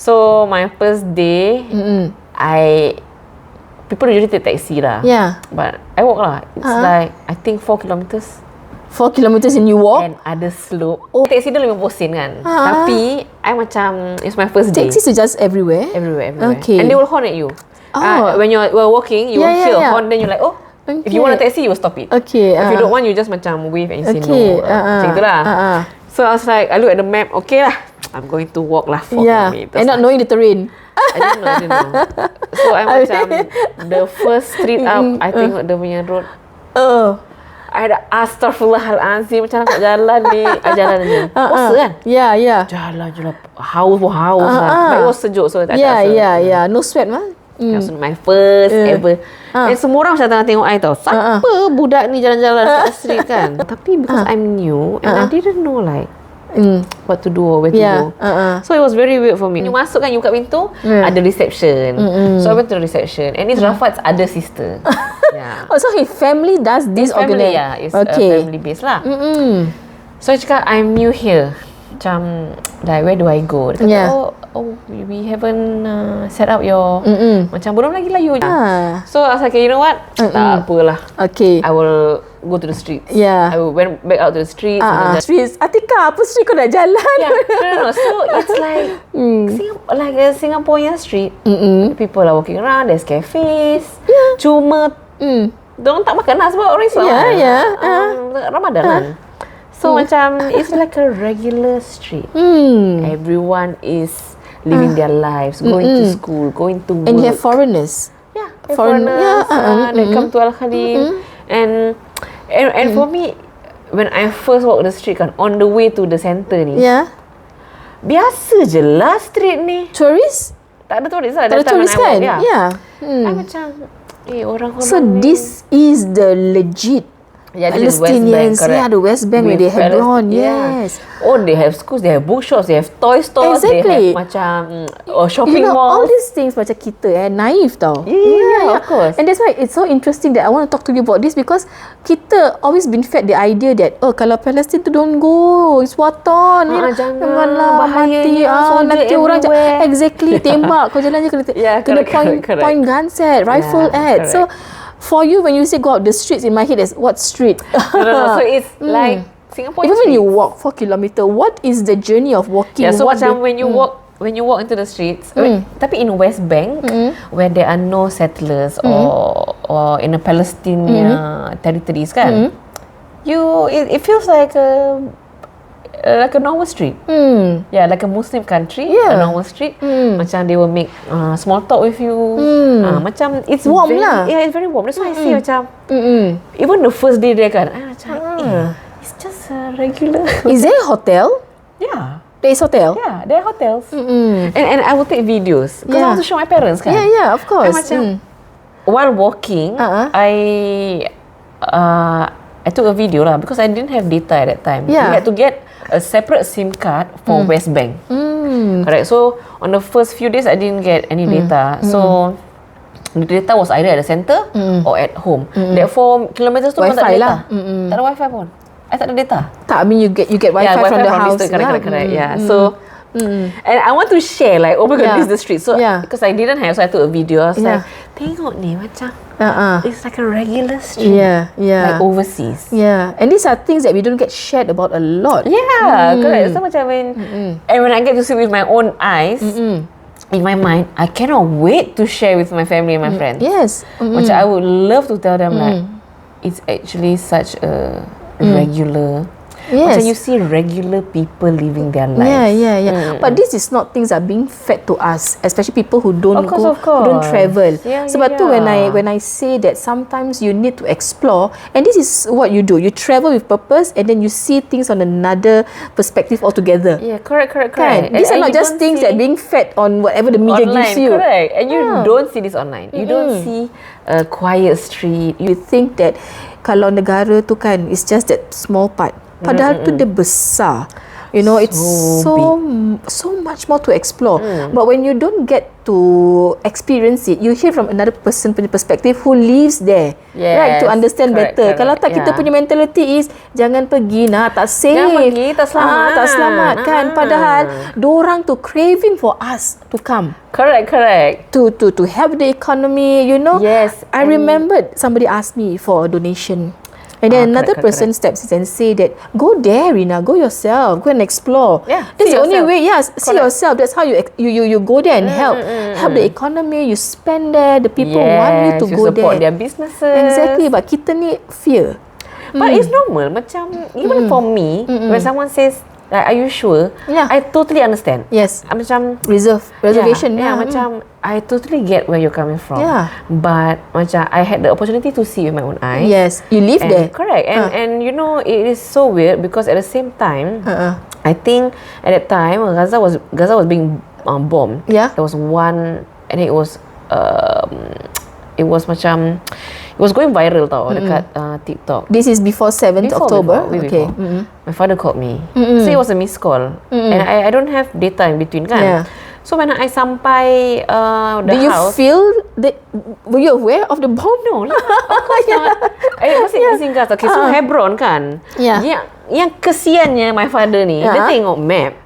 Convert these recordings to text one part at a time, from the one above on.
So my first day, people usually take taxi lah. Yeah. But I walk lah. It's like I think 4 kilometers. 4 kilometers and you walk? And ada slope. Taxi dia lebih sen kan. Tapi I macam, it's my first day. Taxis are just everywhere? Everywhere. Okay. And they will horn at you. When you're walking, you will hear horn, then you're like, oh, if you want a taxi, you will stop it. Okay. If you don't want, you just macam wave and you say no. Macam itulah. So I was like, I look at the map, okay lah, I'm going to walk lah 4 kilometers. And not knowing the terrain. I didn't know. So I macam, the first street up, I tengok dia punya road. I ada astaghfirullahalazim, macam nak jalan ni. Jalan ni. Puasa kan? Yeah. Jalan je lah. Haus lah. But it was sejuk, so tak ada rasa. Yeah. No sweat mah? That was my first ever. And semua orang macam tengah tengok I tau. Siapa budak ni jalan-jalan kat street kan? Tapi because I'm new and I didn't know like what to do or where to go. So it was very weird for me. You masuk kan, you buka pintu, ada reception. So I went to the reception. And it's Rafat's other sister. Oh, so his family does this family, it's family based lah. So I cakap, I'm new here. Macam, like, where do I go? Dia kata, oh, we haven't set up your... Macam, belum lagi lah you. So I was like, you know what? Tak apalah. Okay. I will go to the streets. Yeah. I went back out to the streets. Streets. Atika, apa street kau nak jalan? No. So it's like, like a Singaporean street. People are walking around. There's cafes. Cuma, diorang tak makan lah sebab orang Islam. Ramadan kan. So macam, it's like a regular street. Everyone is living their lives, going to school, going to work. And you have foreigners. Yeah, foreigners. They come to Al-Khalil. And for me, when I first walk the street kan, on the way to the centre ni, biasa je lah street ni. Tourist? Tak ada tourist lah. Tak ada tourist kan? I macam, orang so this is the legit Palestinians, the West Bank where they have gone. Yes. Oh, they have schools, they have bookshops, they have toy stores, they have macam shopping malls. All these things macam kita naive tau. Yeah, of course. And that's why it's so interesting that I want to talk to you about this, because kita always been fed the idea that kalau Palestine tu don't go, it's watan. Janganlah, mati. Nanti orang exactly tembak kau jalan je kena point gun set, rifle at. So for you, when you say go out the streets, in my head is what street? No. So it's like Singapore. Even when you walk 4 kilometers, what is the journey of walking? So macam when you walk into the streets, tapi in West Bank, where there are no settlers or in a Palestinian territories kan, it feels like a normal street. Like a Muslim country, a normal street. Macam they will make small talk with you. Macam it's warm very, lah. Yeah, it's very warm. That's why I say macam even the first day there kan, macam it's just a regular. Is there a hotel? Yeah. There is hotel? Yeah, there are hotels. And I will take videos because I want to show my parents kan. Yeah, of course. Macam while walking, I took a video lah because I didn't have data at that time. We had to get a separate SIM card for West Bank. Correct. So on the first few days, I didn't get any data. So the data was either at the center or at home. That 4 kilometers tu pun tak ada data. Tak ada wifi pun. I tak ada data. Tak, I mean you get wifi from the house. Correct. Yeah. So and I want to share like, oh my god, this is the street. So because I didn't have, so I took a video. I was like, tengok ni macam it's like a regular street. Like overseas. And these are things that we don't get shared about a lot. Correct. So macam when I get to see with my own eyes, in my mind, I cannot wait to share with my family and my friends. Yes. Macam I would love to tell them like, it's actually such a regular. Macam you see regular people living their lives. But this is not things that are being fed to us, especially people who don't who don't travel. Sebab tu when I say that sometimes you need to explore, and this is what you do. You travel with purpose, and then you see things on another perspective altogether. Correct. Kan? These are not just things that are being fed on whatever the media gives you. Correct. And you don't see this online. You don't see a quiet street. You think that kalau negara tu kan, it's just that small part. Padahal tu dia besar. You know, it's so much more to explore. But when you don't get to experience it, you hear from another person punya perspective who lives there, right? To understand better. Kalau tak, kita punya mentality is jangan pergi, tak safe. Jangan pergi, tak selamat. Tak selamat kan. Padahal dorang tu craving for us to come. Correct. To help the economy, you know. Yes. I remembered somebody asked me for a donation. And then another person steps in and say that, go there, Rina, go yourself, go and explore. Yeah, that's the only way. Yes, see yourself. That's how you go there and help the economy. You spend there. The people want you to go there. Support their businesses. Exactly. But kita ni fear. But it's normal. Macam even for me, when someone says, like, are you sure? Yeah. I totally understand. Yes. Macam reservation. Yeah, macam I totally get where you're coming from. Yeah. But macam I had the opportunity to see with my own eyes. Yes. You live there. Correct. And you know, it is so weird because at the same time, I think at that time Gaza was being bombed. Yeah. There was one, and it was macam it was going viral tau dekat TikTok. This is before 7th October. Okay. My father called me. So it was a missed call. And I don't have data in between kan. Yeah. So when I sampai the Do you house, feel were you aware of the bomb? no lah. Of course not. Masih Gaza. Okay, so Hebron kan. Yeah. Yang kesiannya my father ni, dia tengok map.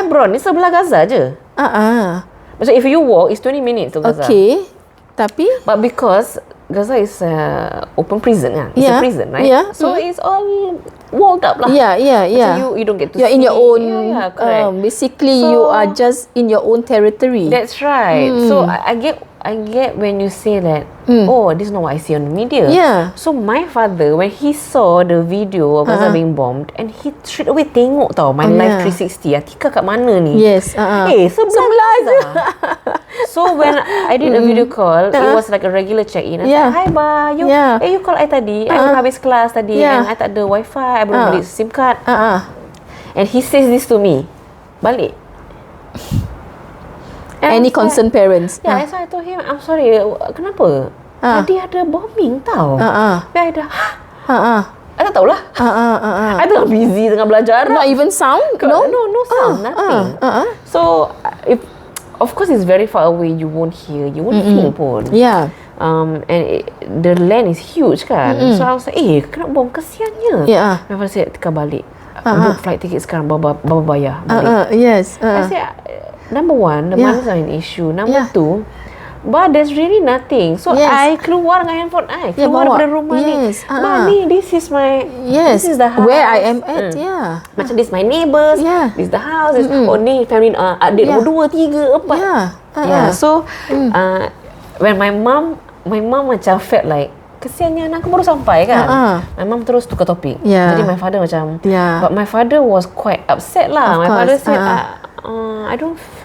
Hebron ni sebelah Gaza je. Macam if you walk, it's 20 minutes to Gaza. Okay. Tapi But because Gaza is open prison kan. It's a prison, right? Yeah. So it's all walled up lah. Yeah. So you don't get to You're see. in your own. Yeah, correct. Basically, So, you are just in your own territory. That's right. So I get when you say that. Oh, this is not what I see on the media. Yeah. So my father, when he saw the video of Gaza being bombed, and he straight away tengok tau My Life 360. Atika kat mana ni? Yes. Sebelah je. So when I did a video call, it was like a regular check-in. I said, hi ba, you call I tadi. I belum habis kelas tadi, and I tak ada wifi. I belum beli SIM card. And he says this to me, balik. Any concerned parents? Yeah, so I told him, I'm sorry, kenapa? Tadi ada bombing tau. Then I dah, I tak tahulah. I tengah busy, tengah belajar. Not even sound? No sound, nothing. So, of course it's very far away, you won't hear, you won't feel pun. Yeah. And the land is huge kan. So I was like, kena bom, kesiannya. Yeah. My father said, Tika balik. Book flight ticket sekarang, Baba bayar balik. Yes. I said, number one, the money is not an issue. Number two, but there's really nothing. So I keluar dengan handphone I. Keluar dari rumah ni. But ni, this is my, this is the house. Where I am at, Macam this my neighbours, this is the house. Oh ni, family, adik nombor 2, 3, 4. So, when my mom macam felt like, kesiannya anakku baru sampai kan. My mom terus tukar topik. Jadi my father macam, but my father was quite upset lah. My father said,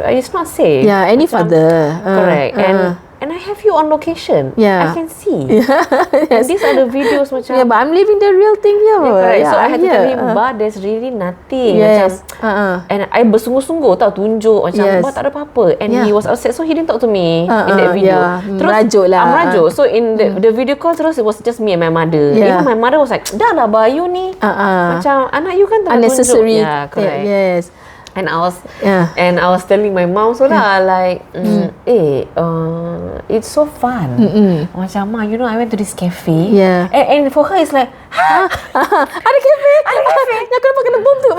it's not safe. Yeah, any father. Correct. And I have you on location. I can see. And these are the videos macam. Yeah, but I'm living the real thing here. Correct. So I had to tell him, but there's really nothing. Yes. Macam, and I bersungguh-sungguh tau tunjuk macam, but tak ada apa-apa. And he was upset, so he didn't talk to me in that video. Terus, merajuk lah. Merajuk. So in the video call terus, it was just me and my mother. Even my mother was like, dah lah Bayu ni. Macam anak you kan tak unnecessary. tunjuk. Yeah, correct. Yes. And I was telling my mom so lah, like, it's so fun. Macam, Ma, you know, I went to this cafe. Yeah. And for her, it's like, ada cafe. Yang kenapa kena bom tu?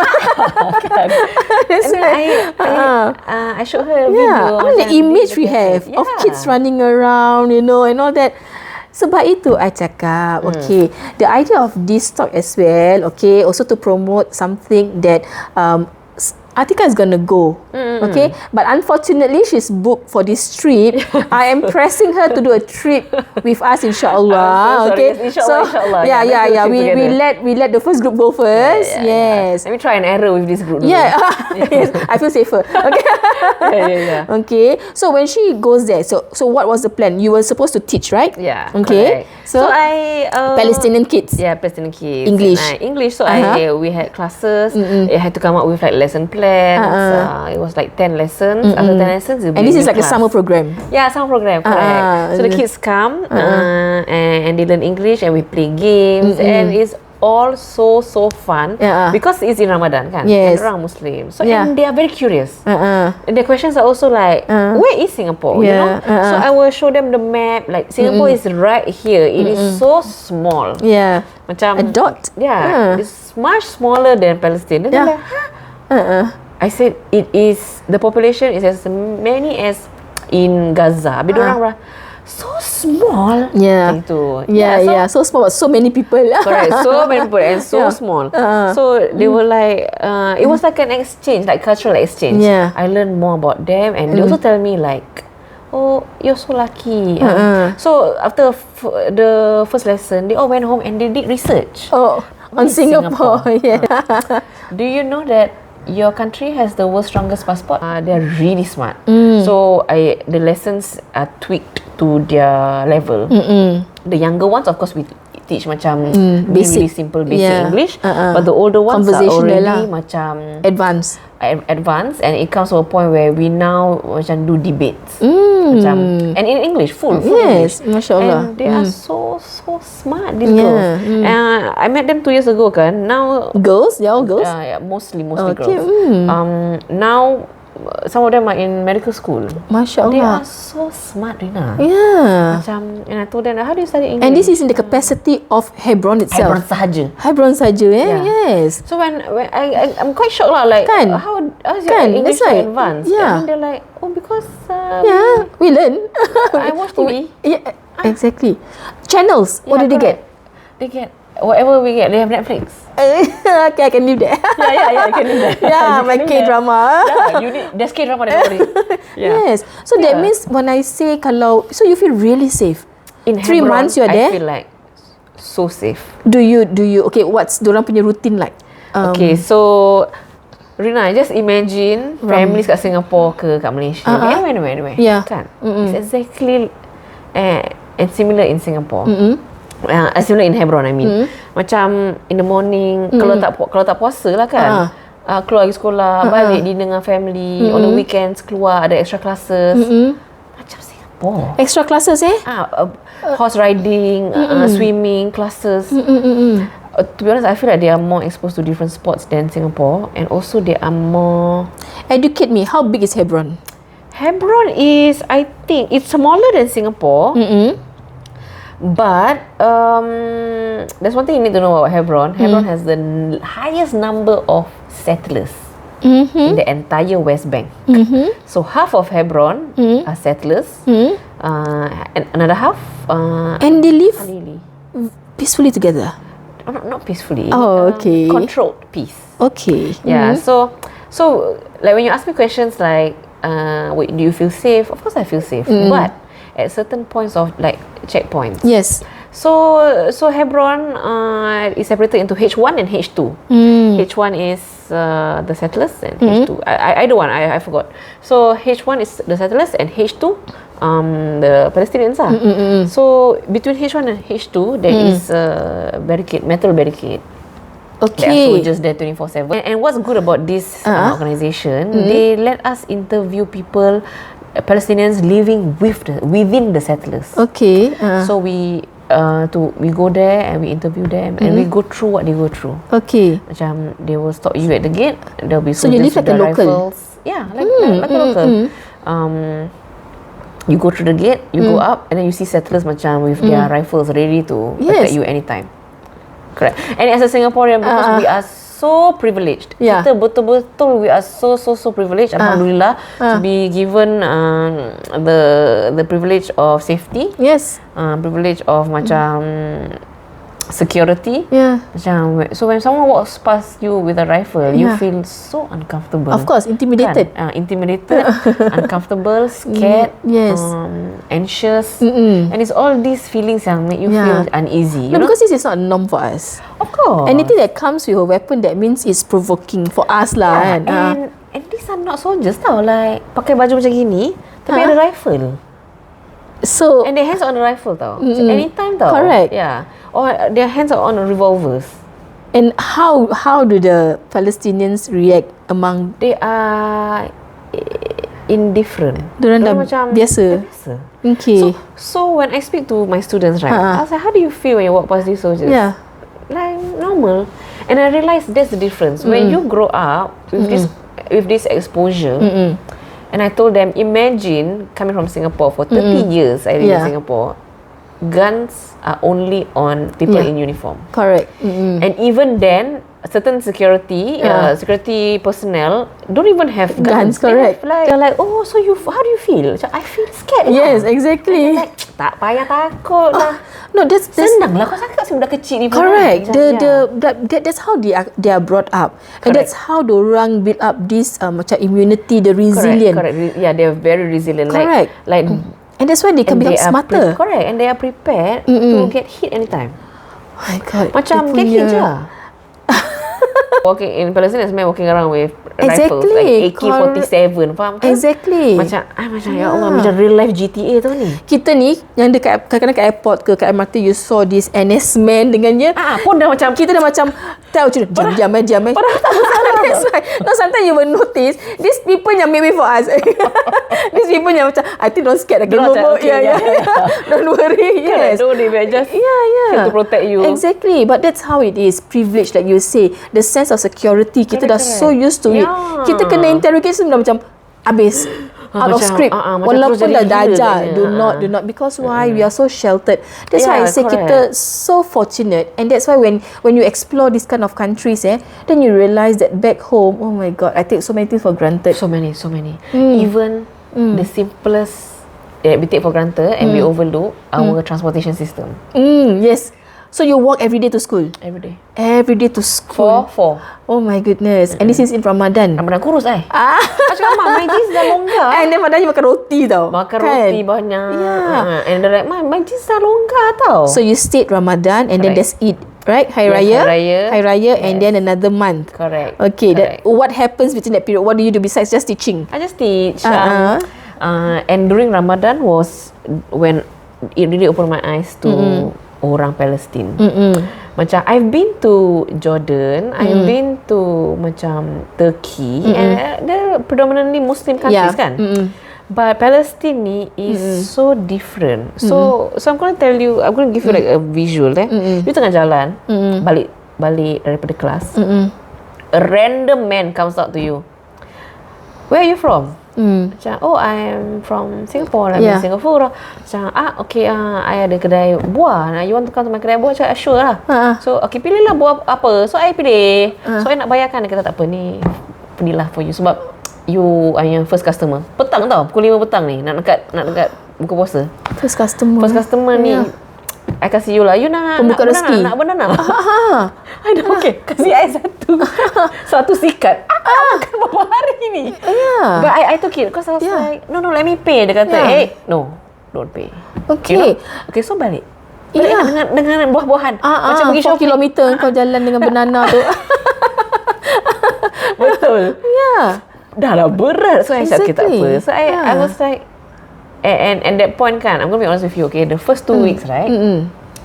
And then I showed her a video. The image we have of kids running around, you know, and all that. Sebab itu I cakap, okay, the idea of this talk as well, okay, also to promote something that Atika is going to go, okay? But unfortunately, she's booked for this trip. I am pressing her to do a trip with us, insyaAllah. So okay? Inshallah. Yeah. We let the first group go first. Yes. Let me try an error with this group. Yeah. Yes. I feel safer. Okay. Yeah. Okay. So when she goes there, so what was the plan? You were supposed to teach, right? Yeah. Okay. Correct. So I Palestinian kids. Yeah, Palestinian kids. English. So we had classes. I had to come up with like lesson plans. It was like 10 lessons. After 10 lessons, and this is like a summer program. Yeah, summer program. Correct. So the kids come and they learn English, and we play games, and it's all so fun because it's in Ramadan kan. Yes. And orang Muslim. So and they are very curious. And their questions are also like, where is Singapore? You know? So I will show them the map. Like Singapore is right here. It is so small. Yeah. Macam a dot. Yeah. It's much smaller than Palestine. Then they're like, huh? I said the population is as many as in Gaza. Habis orang so small. Yeah. Gitu. So small, but so many people. Correct. So many people and so small. So they were like, it was like an exchange, like cultural exchange. Yeah. I learned more about them, and they also tell me like, oh, you're so lucky. So after the first lesson, they all went home and they did research. Oh, on Singapore. Yeah. Do you know that your country has the world's strongest passport? They're really smart. So the lessons are tweaked to their level. The younger ones, of course, we teach macam really simple basic English. But the older ones are already macam advanced, and it comes to a point where we now macam do debates. Macam, and in English, full yes, English. mashallah. And they are so smart, these girls. I met them 2 years ago kan. Now girls, they're all girls. Mostly girls. Now some of them are in medical school. Mashallah. They are so smart, Rina. Yeah. Macam, and I told them, how do you study English? And this is in the capacity of Hebron itself. Hebron sahaja. Yes. So when I'm quite shocked lah, like how is your English so advanced? Yeah. And they're like, oh, because we learn. I watch TV. Yeah, exactly. Channels. What do they get? They get whatever we get. They have Netflix. Okay, I can leave that. Yeah, I can leave that. Yeah, my K-drama. There's K-drama there already. Yes. So that means when I say so you feel really safe. In 3 months you're there. I feel like so safe. Do you? Okay, what's dorang punya routine like? Okay, so Rina, just imagine families kat Singapore ke kat Malaysia. Anyway. Yeah. Kan? It's exactly and similar in Singapore. Similar in Hebron, I mean. Macam in the morning, kalau tak puasa lah kan. Keluar pergi sekolah, balik dinner dengan family. On the weekends keluar, ada extra classes. Macam Singapore. Extra classes horse riding, swimming classes. To be honest, I feel like they are more exposed to different sports than Singapore, and also they are more. Educate me. How big is Hebron? Hebron is, I think, it's smaller than Singapore. But there's one thing you need to know about Hebron. Hebron has the highest number of settlers in the entire West Bank. So half of Hebron are settlers, and another half and they live peacefully together. Not peacefully. Oh, okay. Controlled peace. Okay. Yeah. So like when you ask me questions like, do you feel safe? Of course I feel safe, but at certain points of like checkpoints. Yes. So Hebron is separated into H1 and H2. H1 is the settlers and H2. I don't want. I forgot. So H1 is the settlers and H2 the Palestinians lah. So between H1 and H2 there is a barricade, metal barricade. Okay. There are soldiers there 24/7. And what's good about this organization? They let us interview people, Palestinians living within the settlers. Okay. So we go there and we interview them and we go through what they go through. Okay. Macam they will stop you at the gate. There'll be so you live like a local. Yeah, like a local. You go through the gate, you go up, and then you see settlers macam with their rifles ready to attack you anytime. Correct. And as a Singaporean, because we are so privileged. Kita betul-betul we are so privileged. Alhamdulillah to be given the privilege of safety. Yes. Privilege of macam security. Yeah. Macam, so when someone walks past you with a rifle, you feel so uncomfortable. Of course, intimidated. Kan? Intimidated, uncomfortable, scared, anxious, and it's all these feelings yang make you feel uneasy. You know? Because this is not a norm for us. Of course. Anything that comes with a weapon, that means it's provoking for us lah. And these are not soldiers tau, like pakai baju macam gini, tapi ada rifle. So and their hands are on the rifle tau. Anytime tau. Correct. Yeah. Or their hands are on revolvers. And how do the Palestinians react among? They are indifferent. Diorang dah macam biasa. Okay. So when I speak to my students, right, I was like, how do you feel when you walk past these soldiers? Yeah. like normal. And I realised that's the difference. When you grow up with this exposure, and I told them, imagine coming from Singapore for 30 years I live in Singapore, guns are only on people in uniform. Correct. And even then, certain security personnel don't even have guns. Correct. They're like, oh, so how do you feel? Macam, I feel scared. Yes, exactly. Like, tak payah takut lah. No, that's senang lah. Kau cakap budak kecil ni. Correct. That's how they are brought up, and that's how orang build up this macam immunity, the resilient. Correct. Yeah, they are very resilient. Correct. Like, and that's why they can become smarter. Correct. And they are prepared to get hit anytime. Oh my God. Macam get hit je. Walking in Palestine, there's men walking around with rifles like AK-47, faham kan? Exactly. Macam ya Allah, macam real life GTA tu ni. Kita ni yang dekat kadang-kadang kat airport ke kat MRT, you saw this NS man dengannya. Pun dah macam kita dah macam tahu diam. That's why. No, sometimes you will notice these people yang make way for us. These people yang macam I think don't scared again. Yeah. Don't worry. Yes. Don't worry, we just here to protect you. Exactly. But that's how it is. Privilege, like you say. The sense of security. Kita dah so used to it. Kita kena interrogation dah macam habis. Out of script. Walaupun dah ajar. Do not. Because why? We are so sheltered. That's why I say kita so fortunate. And that's why when you explore this kind of countries, then you realise that back home, oh my God, I take so many things for granted. So many. Even the simplest we take for granted and we overlook our transportation system. Yes. So you walk every day to school? Every day to school. For Oh my goodness. And this is in Ramadan. Ramadan kurus Macam Mak, my jeans dah longgar. And then padahal you makan roti tau. Roti banyak. And they're like, my jeans dah longgar tau. So you stayed Ramadan and then there's Eid, right? Hari Raya and then another month. Correct. Okay. What happens between that period? What do you do besides just teaching? I just teach. And during Ramadan was when it really opened my eyes to orang Palestine. Macam I've been to Jordan, I've been to macam Turkey, and they're predominantly Muslim countries kan. But Palestine ni is so different. So I'm going to tell you, I'm going to give you like a visual. You tengah jalan, balik daripada kelas, a random man comes out to you. Where are you from? Macam, I'm from Singapore. I'm in Singapore. Macam, okay, I ada kedai buah. You want to come to my kedai buah? Macam, sure lah. So, okay, pilihlah buah apa. So, I pilih. So, I nak bayarkan. Dia kata, tak apa ni. Pilihlah for you. Sebab, you are your first customer. Petang tau. Pukul 5 petang ni. Nak dekat buka puasa. First customer ni. I kasih you lah. You nak pembuka rezeki. Nak banana. I dah okay. Kasih I satu sikat. Makan berapa hari ni. But I took it because I was like, no, let me pay. Dia kata, no, don't pay. Okay. You know? Okay, so balik dengan buah-buahan. Macam pergi 4 kilometer kau jalan dengan banana tu. Betul. Dah lah berat. So I said, okay, tak apa. So I was like, and that point kan, I'm going to be honest with you, okay, the first 2 weeks, right,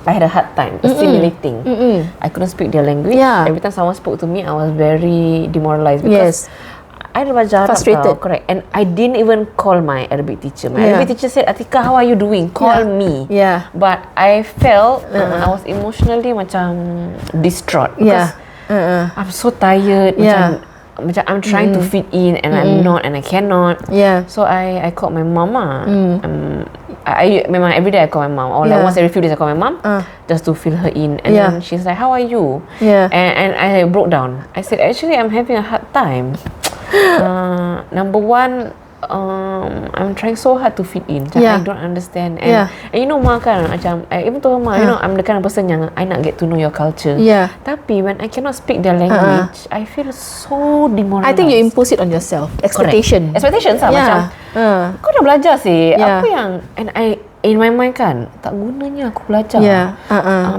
I had a hard time assimilating. I couldn't speak their language. Every time someone spoke to me, I was very demoralized because I dah belajar frustrated. Correct. And I didn't even call my Arabic teacher. My Arabic teacher said, Atika, how are you doing? Call me. But I felt I was emotionally macam distraught because I'm so tired. Macam I'm trying to fit in and I'm not and I cannot. So I called my mom. I memang every day I call my mom, or like once every few days I call my mom just to fill her in. And then she's like, how are you? And I broke down. I said, actually I'm having a hard time. Number one, I'm trying so hard to fit in. I don't understand. And you know, Ma kan, macam I even told her, Ma, you know, I'm the kind of person yang I nak get to know your culture. Tapi when I cannot speak their language, I feel so demoralized. I think you impose it on yourself. Expectations lah. Macam kau dah belajar sih. Apa yang, and I in my mind kan, tak gunanya aku belajar.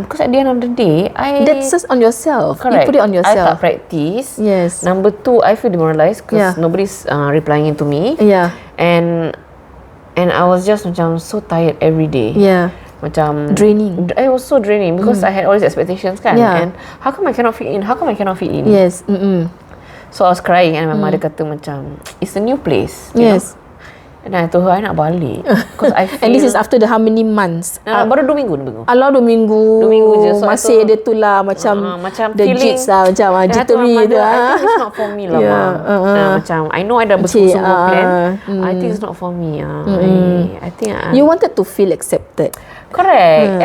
Because at the end of the day, that's just on yourself. Correct. You put it on yourself. I tak practice. Number 2, I feel demoralized because nobody's replying to me. And I was just macam so tired every day. Macam draining. I was so draining because I had all these expectations kan. And how come I cannot fit in? So I was crying and my mother kata macam, it's a new place. You know? And I told her I nak balik because I feel. And this is after the how many months? Baru 2 minggu. Alah 2 minggu. 2 minggu je. So masih ada tu lah macam the jits lah, macam jittery tu. I think it's not for me lah. Macam I know I dah bersungguh-sungguh plan. I think it's not for me. I think you wanted to feel accepted. Correct.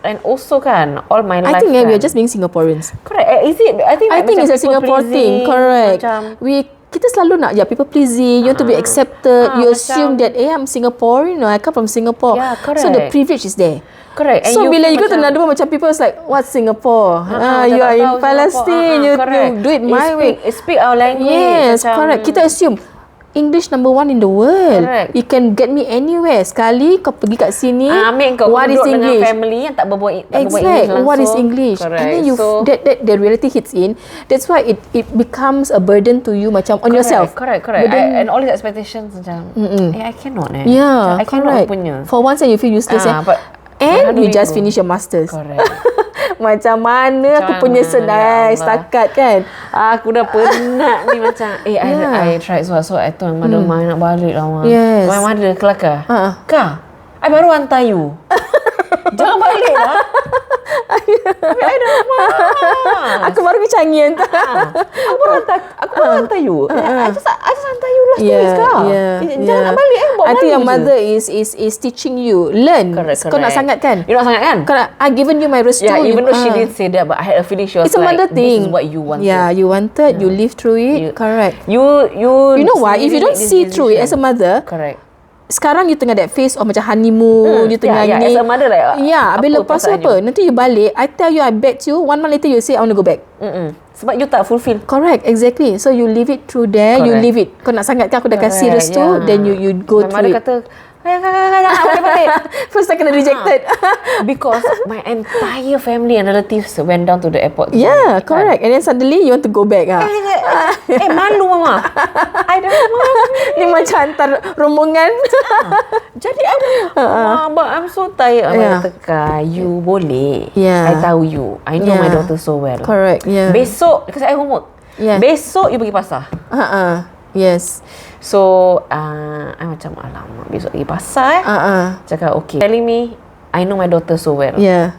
And also kan all my life I think kan, we are just being Singaporeans. Correct. Is it? I think it's a Singapore thing. Correct. Kita selalu nak people pleasing, you want to be accepted, you assume that I'm Singaporean, I come from Singapore. Yeah, correct. So the privilege is there. Correct. And so bila you go to another one, macam people is like, what's Singapore? You are in Palestine, you do it my way. Speak our language. Yes, correct. Kita assume English number 1 in the world. Correct. You can get me anywhere. Sekali kau pergi kat sini, ambil kau duduk dengan family yang tak berbual English langsung. What is English? Correct. And then you that the reality hits in. That's why it becomes a burden to you macam on yourself. Correct. And all these expectations macam I cannot Yeah, I cannot punya. For once you feel useless and you just finish your masters. Correct. Macam mana aku punya sedai setakat kan. Aku dah penat ni macam I tried so I told my mother nak balik lah. Yes. My mother kelakar. Kak, I baru hantar you. Jangan balik lah. I dah malas. Aku baru pergi Changi hantar. Aku baru hantar you. I just hantar you last 2 weeks kak. Jangan nak balik. I think your mother is teaching you. Learn. Correct. Kau nak sangat kan? You nak sangat kan? I've given you my restu. Yeah, even though she didn't say that, but I had a feeling she was it's like, a mother thing. This is what you wanted. Yeah, you wanted. You lived through it. Correct. You know what? If you don't see through it as a mother, correct. Sekarang you tengah that phase of macam honeymoon, you tengah ni. As a mother like, bila lepas tu apa? Nanti you balik, I tell you, I bet you 1 month later you say I want to go back. Sebab you tak fulfill. Correct, exactly. So you leave it through there. Correct. You leave it. Kau nak sangat kan aku dah kasih restu, then you go through it. Kata balik. First I kena rejected. Because my entire family and relatives went down to the airport. Yeah, correct. And then suddenly you want to go back. Malu mama. I don't know. Ni macam hantar rombongan. Jadi but I'm so tired. Kata, you boleh. I tahu you. I know my daughter so well. Correct. Besok, because I homework. Besok you pergi pasar. Yes. So I macam alamak besok pergi pasar cakap okay. Telling me I know my daughter so well.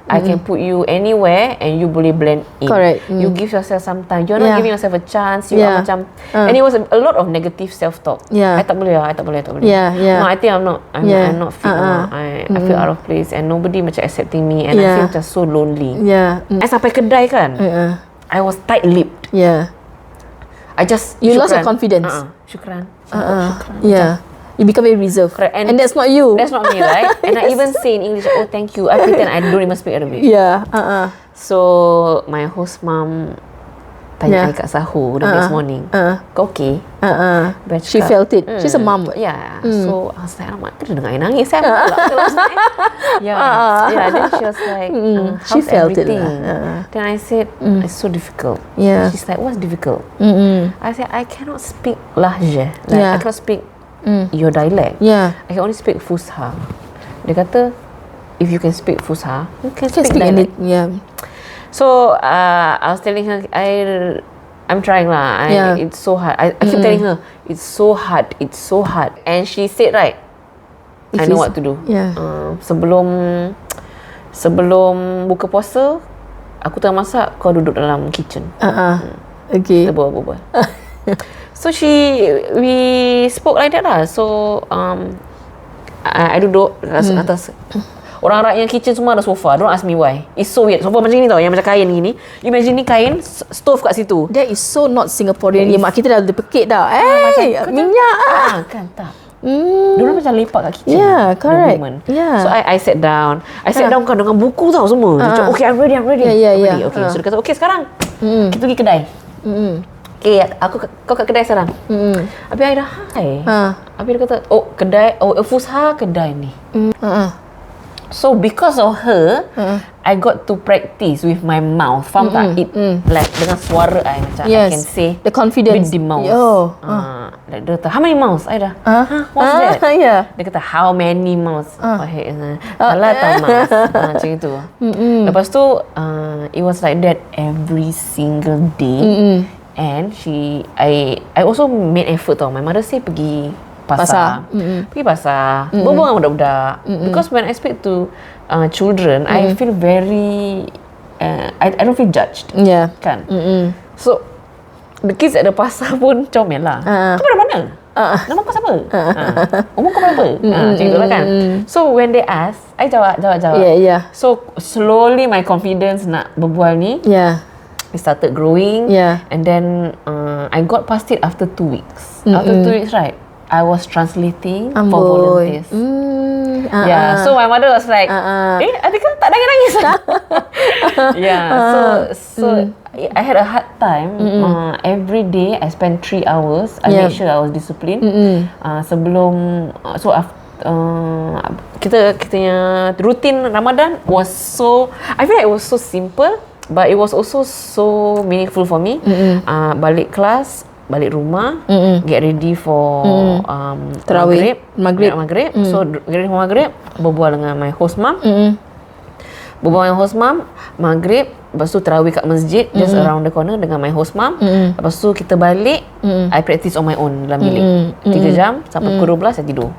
I can put you anywhere and you boleh blend in. Correct. You give yourself some time. You're not giving yourself a chance. You are macam and it was a lot of negative self-talk. I tak boleh. No, I think I'm not fit. I feel out of place and nobody macam accepting me and I feel macam so lonely. I sampai kedai kan. I was tight-lipped. I just you lost your confidence. Syukran. You become very reserved. Correct. And that's not you. That's not me, right? And I even say in English, oh thank you. I pretend I don't even speak Arabic. So my host mom tanya I kat sahur the next morning. Kau okay? She felt it. She's a mom. So I was like, alamak, kena dengar I nangis. Then she was like, she felt everything? It. Then I said, it's so difficult. She's like, what's difficult? I said, I cannot speak lahjah. I cannot speak your dialect. I can only speak Fusha. Dia kata, if you can speak Fusha, you can speak dialect. So I was telling her, I'm trying lah. It's so hard. I keep telling her, it's so hard. And she said, right, I know what to do. Sebelum buka puasa, aku tengah masak, kau duduk dalam kitchen. Okay. Kita berbual. So we spoke like that lah. So I duduk atas. Orang rakyat kitchen semua ada sofa. Don't ask me why. It's so weird. Sofa macam ni tau, yang macam kain gini. You imagine ni kain, stove kat situ. That is so not Singaporean. Mak kita dah dipekik dah. Minyak kan tak. Diorang macam lepak kat kitchen. Correct. So I sat down. I sat down kan dengan buku tau semua. Macam okay, I'm ready. Okay. So dia kata, okay sekarang kita pergi kedai. Okay, kau kat kedai sekarang. Habis I dah hai. Habis dia kata, kedai, Fusha kedai ni. So because of her, I got to practice with my mouth. Faham tak? Like dengan suara I macam I can say the confidence with the mouth. Like dia kata, how many mouths? I dah, what's that? Dia kata, how many mouths? Salah tau mouths. Macam itu. Lepas tu, it was like that every single day. And I also made effort tau. My mother say pergi pasar. Pergi pasar. Berbual dengan budak-budak. Because when I speak to children, I feel very I don't feel judged. Kan? So the kids at the pasar pun comel lah. Kau dari mana? Nama kau siapa? Umur kau berapa? Macam itulah kan. So when they ask, I jawab. So slowly my confidence nak berbual ni it started growing. And then I got past it after 2 weeks. After 2 weeks, right, I was translating for volunteers. So my mother was like, adik tak nangis-nangis. So I had a hard time. Every day I spent 3 hours. I made sure I was disciplined. Sebelum kitanya rutin Ramadan was so, I feel like it was so simple, but it was also so meaningful for me. Balik kelas, balik rumah, get ready for Maghrib. So get ready for Maghrib, berbual dengan my host mom. Maghrib, lepas tu tarawih kat masjid, just around the corner dengan my host mom. Lepas tu kita balik, I practice on my own dalam bilik 3 jam sampai pukul 12 saya tidur.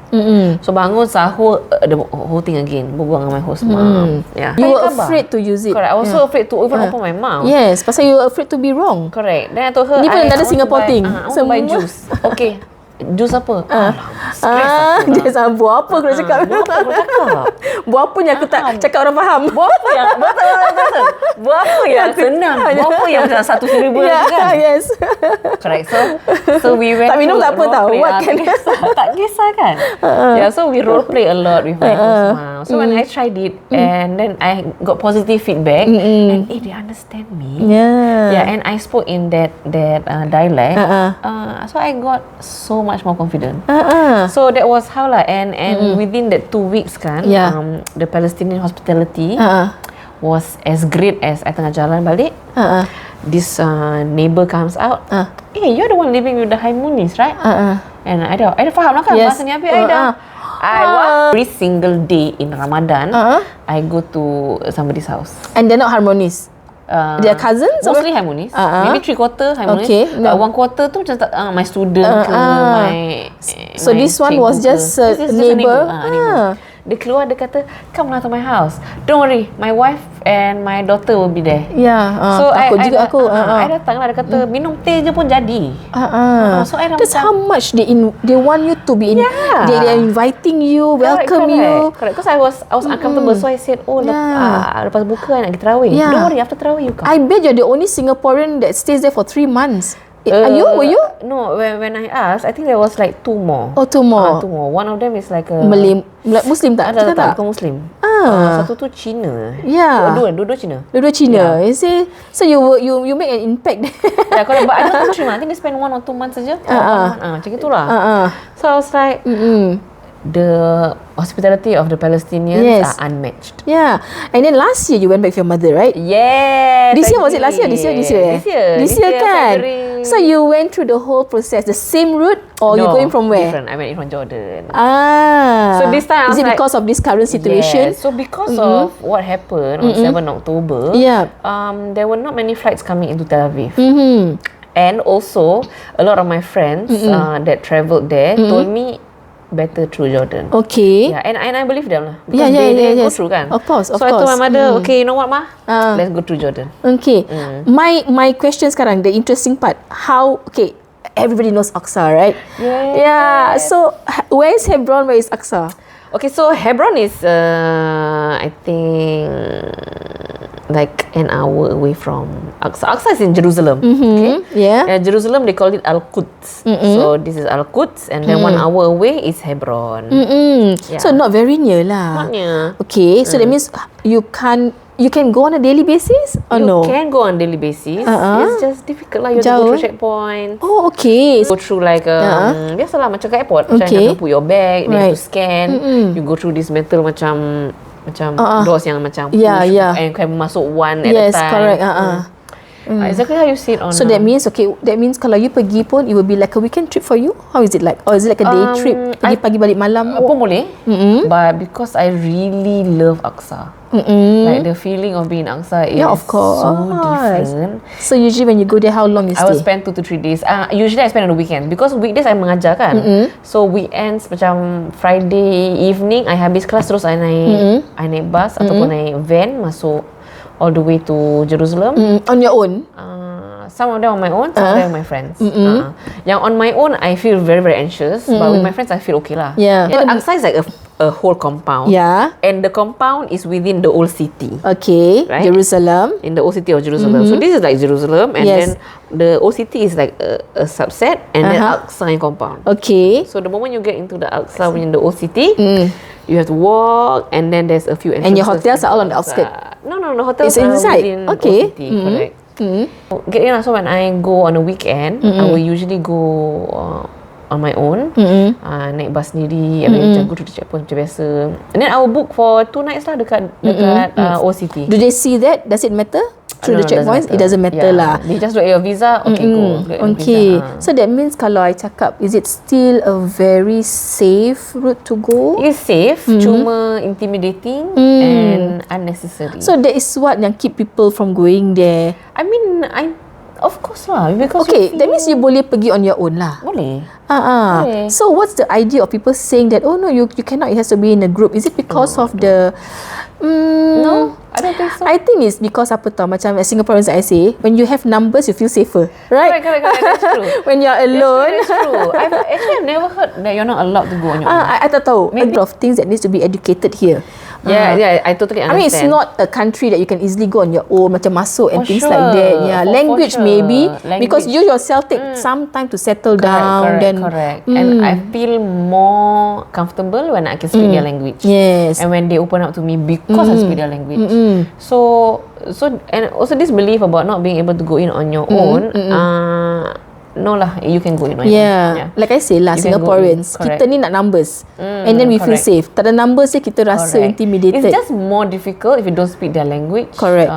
So bangun sahur, the whole thing again, berbual dengan my host mom. You were afraid to use it. Correct. I was so afraid to even open my mouth. Yes, pasal you were afraid to be wrong. Correct. Then I told her, ni pun ada Singapore thing. I want to buy juice. Okay, jus apa? Dia sama buah apa aku nak cakap. Buah apa yang aku tak cakap orang faham. Buah apa yang betul. Buah apa yang senang. Buah apa yang 1,000 kan? Yes. Correct. So we went. Tak minum tak apa tau. Tak kisah kan? So we role play a lot with my host. So when I tried it and then I got positive feedback and they understand me. And I spoke in that dialect. So I got so much more confident. So that was how lah. And within that 2 weeks kan, the Palestinian hospitality was as great as I tengah jalan balik. This neighbor comes out. Hey, you're the one living with the Harmonis, right? And I dah faham lah kan bahasa ni habis. I every single day in Ramadan, I go to somebody's house. And they're not Harmonis. They are cousins? Mostly Harmonis. Maybe 3/4 Harmonis. Okay. 1/4 tu macam my student So this one was just a neighbor. Dia keluar, dia kata, come lah to my house. Don't worry, my wife and my daughter will be there. So aku I datang lah, dia kata, minum teh je pun jadi. So I that's how much they want you to be in. They are inviting you, welcome you. Correct. Because I was uncomfortable, so I said, lepas buka nak pergi tarawih. Don't worry, after tarawih you come. I bet you're the only Singaporean that stays there for 3 months. Were you? No, when I asked, I think there was like 2 more. 2 more. 2 more. One of them is like a Malay, Muslim tak? Tak, bukan Muslim. Satu tu Cina. Dua-dua Cina. Dua-dua Cina. You see, so you make an impact. Correct. But I don't think 3 months. I think they spend 1 or 2 months saja. Macam itulah. So I was like, the hospitality of the Palestinians are unmatched. And then last year you went back with your mother, right? Yes. This year was it last year? This year kan? February. So you went through the whole process, the same route, or you going from where? Different. I went from Jordan. So this time is it because of this current situation? Yes. So because of what happened on 7 October, there were not many flights coming into Tel Aviv. And also a lot of my friends that travelled there told me better through Jordan. Okay. And I believe them lah. Because they go through kan. Of course. So I told my mother, okay, you know what ma? Let's go through Jordan. Okay. My question sekarang, the interesting part, how, okay, everybody knows Aqsa, right? So where is Hebron, where is Aqsa? Okay, so Hebron is I think like an hour away from Aqsa. Aqsa is in Jerusalem. Okay? Jerusalem, they call it Al-Quds. So this is Al-Quds, and then 1 hour away is Hebron. So not very near lah. Not near. Okay, so that means you can go on a daily basis or no? You can go on a daily basis. It's just difficult lah. You have to go through checkpoints. Oh, okay. Go through like biasalah macam kat airport. Macam nak put your bag, they have to scan. You go through this metal macam doors yang macam push and can masuk one at a time. Yes, correct. Exactly how you see it on. So that means kalau you pergi pun, it will be like a weekend trip for you. How is it like? Or is it like a day trip? Pergi pagi balik malam? Pun boleh. But because I really love Aqsa. Like the feeling of being in Aqsa is of course. so different. So usually when you go there, how long you stay? I will spend 2 to 3 days. Usually I spend on the weekend because weekdays I mengajar kan. So weekends macam Friday evening I habis kelas terus I naik bus ataupun naik van masuk all the way to Jerusalem. On your own? Some of them on my own, some of them with my friends. Yang on my own I feel very very anxious, but with my friends I feel okay lah. Yeah. Aqsa is like a whole compound. Yeah. And the compound is within the old city. Okay. Right? Jerusalem. In the old city of Jerusalem. So this is like Jerusalem, and then the old city is like a subset, and then Aqsa in compound. Okay. So the moment you get into the Aqsa in the old city, you have to walk, and then there's a few entrances. And your hotels are all on the outskirts? No, the hotels it's are inside. within old city. Correct. So when I go on a weekend, I will usually go on my own, naik bus sendiri, macam go to the checkpoint macam biasa. And then I will book for 2 nights lah dekat old city. Do they see that? Does it matter? Through the checkpoints, it doesn't matter lah. They just look at your visa, okay, go. Okay. So that means kalau I cakap, is it still a very safe route to go? It's safe, cuma intimidating and unnecessary. So that is what yang keep people from going there. I mean, of course lah, because that means you boleh pergi on your own lah. Boleh. Okay. So what's the idea of people saying that, oh no, you cannot, it has to be in a group? Is it because of the no, I don't think so. I think it's because apa tau, macam as Singaporeans I say, when you have numbers you feel safer, right? Correct, that's true. When you're alone. That's true. I've never heard that you're not allowed to go on your own. I tak tahu. Maybe. A lot of things that needs to be educated here. Yeah, I totally understand. I mean, it's not a country that you can easily go on your own, macam masuk and things sure. like that. Yeah, language sure. Maybe because you yourself take some time to settle down. Correct. And I feel more comfortable when I can speak their language. Yes. And when they open up to me because I speak their language. So and also this belief about not being able to go in on your own. No lah, you can go in on your own. Like I say lah, Singaporeans, kita ni nak numbers, and then we feel safe. Tak ada numbers kita rasa intimidated. It's just more difficult if you don't speak their language. Correct.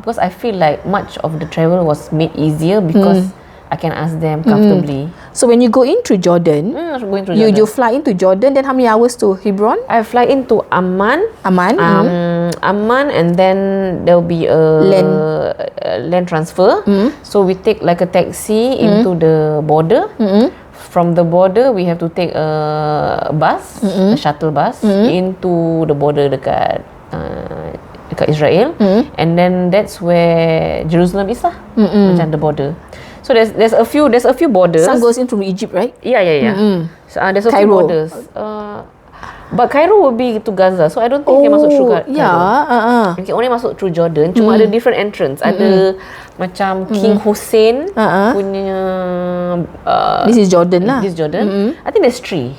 Because I feel like much of the travel was made easier because I can ask them comfortably. So when you go into Jordan, you fly into Jordan, then how many hours to Hebron? I fly into Amman. Amman, and then there will be a land transfer. So we take like a taxi into the border. From the border, we have to take a bus, a shuttle bus, into the border dekat Israel, and then that's where Jerusalem is lah, macam the border. So there's a few borders. Some goes in from Egypt, right? Yeah. So, there's a Cairo. few borders. But Cairo will be to Gaza, so I don't think you can masuk through Cairo. You can only masuk through Jordan. Cuma ada different entrance. Ada macam King Hussein punya. This is Jordan lah. This is Jordan. I think there's 3.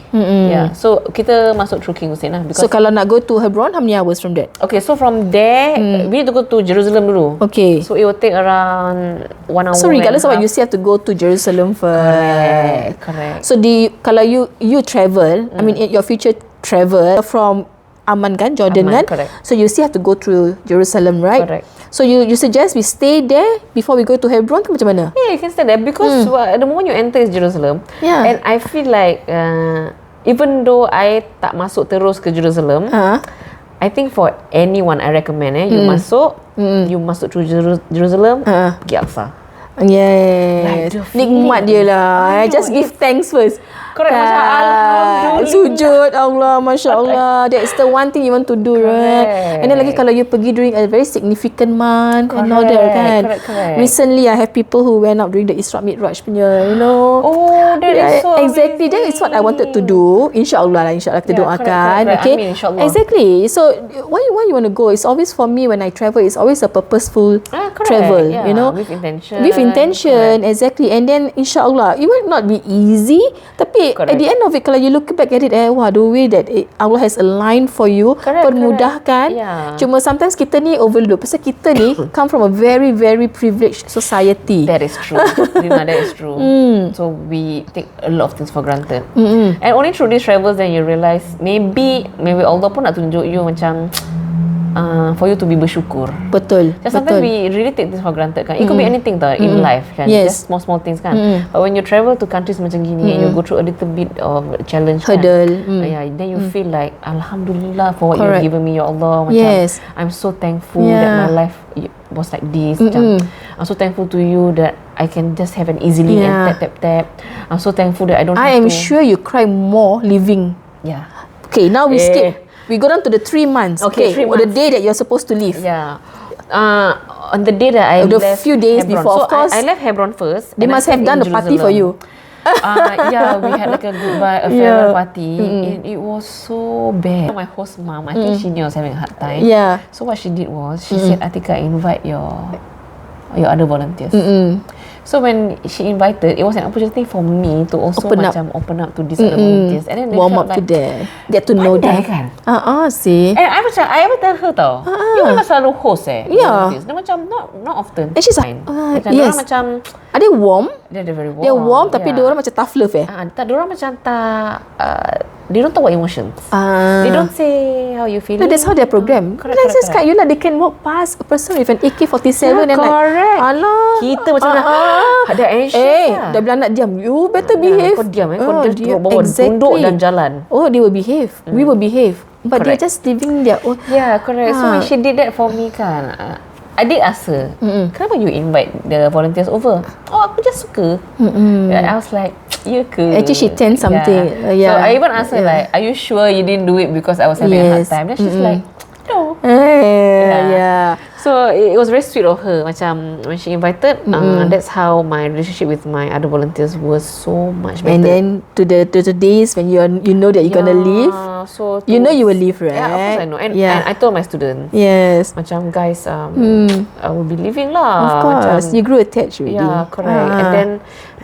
Yeah. So kita masuk through King Hussein lah. So kalau nak go to Hebron, how many hours from that? Okay, so from there we need to go to Jerusalem dulu. Okay. So it will take around 1 hour. So regardless of what, you still have to go to Jerusalem first. Correct. So kalau you travel, I mean your future travel from Amman kan, Jordan kan? Correct. So you still have to go through Jerusalem, right? Correct. So you suggest we stay there before we go to Hebron ke macam mana? Yeah, you can stay there because the moment you enter is Jerusalem. Yeah. And I feel like even though I tak masuk terus ke Jerusalem, I think for anyone I recommend you masuk through Jerusalem, pergi Aqsa. Yes. Like nikmat dia lah. Just give thanks first. Correct. Macam Alhamdulillah. Sujud Allah, Masya Allah. That's the one thing you want to do, right? And then lagi kalau you pergi during a very significant month and all that kan. Correct. Recently I have people who went out during the Isra Mi'raj punya, Oh, that is so exactly. That is what I wanted to do. InsyaAllah kita doakan. Correct. Okay. I mean, insyaAllah. Exactly. So why you want to go? It's always for me when I travel. It's always a purposeful travel. Yeah. You know, with intention. Exactly. And then insyaAllah it will not be easy, tapi at the end of it, kalau you look back at it, the way that Allah has aligned for you, permudahkan. Cuma sometimes kita ni overlook, pasal kita ni come from a very very privileged society. That is true. Rina, that is true. So we take a lot of things for granted. And only through these travels then you realise maybe Allah pun nak tunjuk you macam for you to be bersyukur. Betul. Just sometimes we really take this for granted kan. It could be anything tau in life kan. Yes. Just small things kan. But when you travel to countries macam gini and you go through a little bit of challenge hurdle kan, then you feel like Alhamdulillah for what you've given me ya Allah. Macam I'm so thankful that my life was like this. Macam, I'm so thankful to you that I can just have an easy link and tap. I'm so thankful that I don't have to. I am sure you cry more living. Yeah. Okay, now we skip. We go down to the 3 months. Okay, 3 months. The day that you're supposed to leave. Yeah. On the day that I left the few days Hebron. before, so of course. I left Hebron first. They must have done a party for you. Yeah, we had like a goodbye, a farewell party, and it was so bad. My host mom, I think she knew I was having a hard time. Yeah. So what she did was, she said, Atika, invite your other volunteers. So when she invited, it was an opportunity for me to also open up to these other volunteers, and then they warm felt up to like, them, get to know them. Kan? See. And I ever tell her tau, you memang selalu host volunteers. Dia macam not often. And she's like, macam yes. macam, are they warm? They're very warm. They're warm, tapi dia orang macam tough love Diorang macam tak, they don't talk about emotions. They don't say how you feel. No, that's how they're programmed. Correct. You like they can walk past a person with an AK-47 and correct. like, alah, kita macam ada anxious lah. dah bilang nak diam. You better behave. Kau diam kau just bawa tunduk dan jalan. Oh, they will behave. We will behave. But they're just living their own. Yeah, correct. So when she did that for me kan, I did ask her, kenapa you invite the volunteers over? Oh, aku just suka. I was like, ya ke? Actually, she tends something. So I even asked her like, are you sure you didn't do it because I was having a hard time? Then she's like, no. So it was very sweet of her. Macam when she invited, that's how my relationship with my other volunteers was so much better. And then to the days when you know that you're gonna leave, so you know you will leave, right? Yeah, of course I know. And I told my students, yes, macam guys, I will be leaving lah. Of course, you grew attached already. Yeah, correct. And then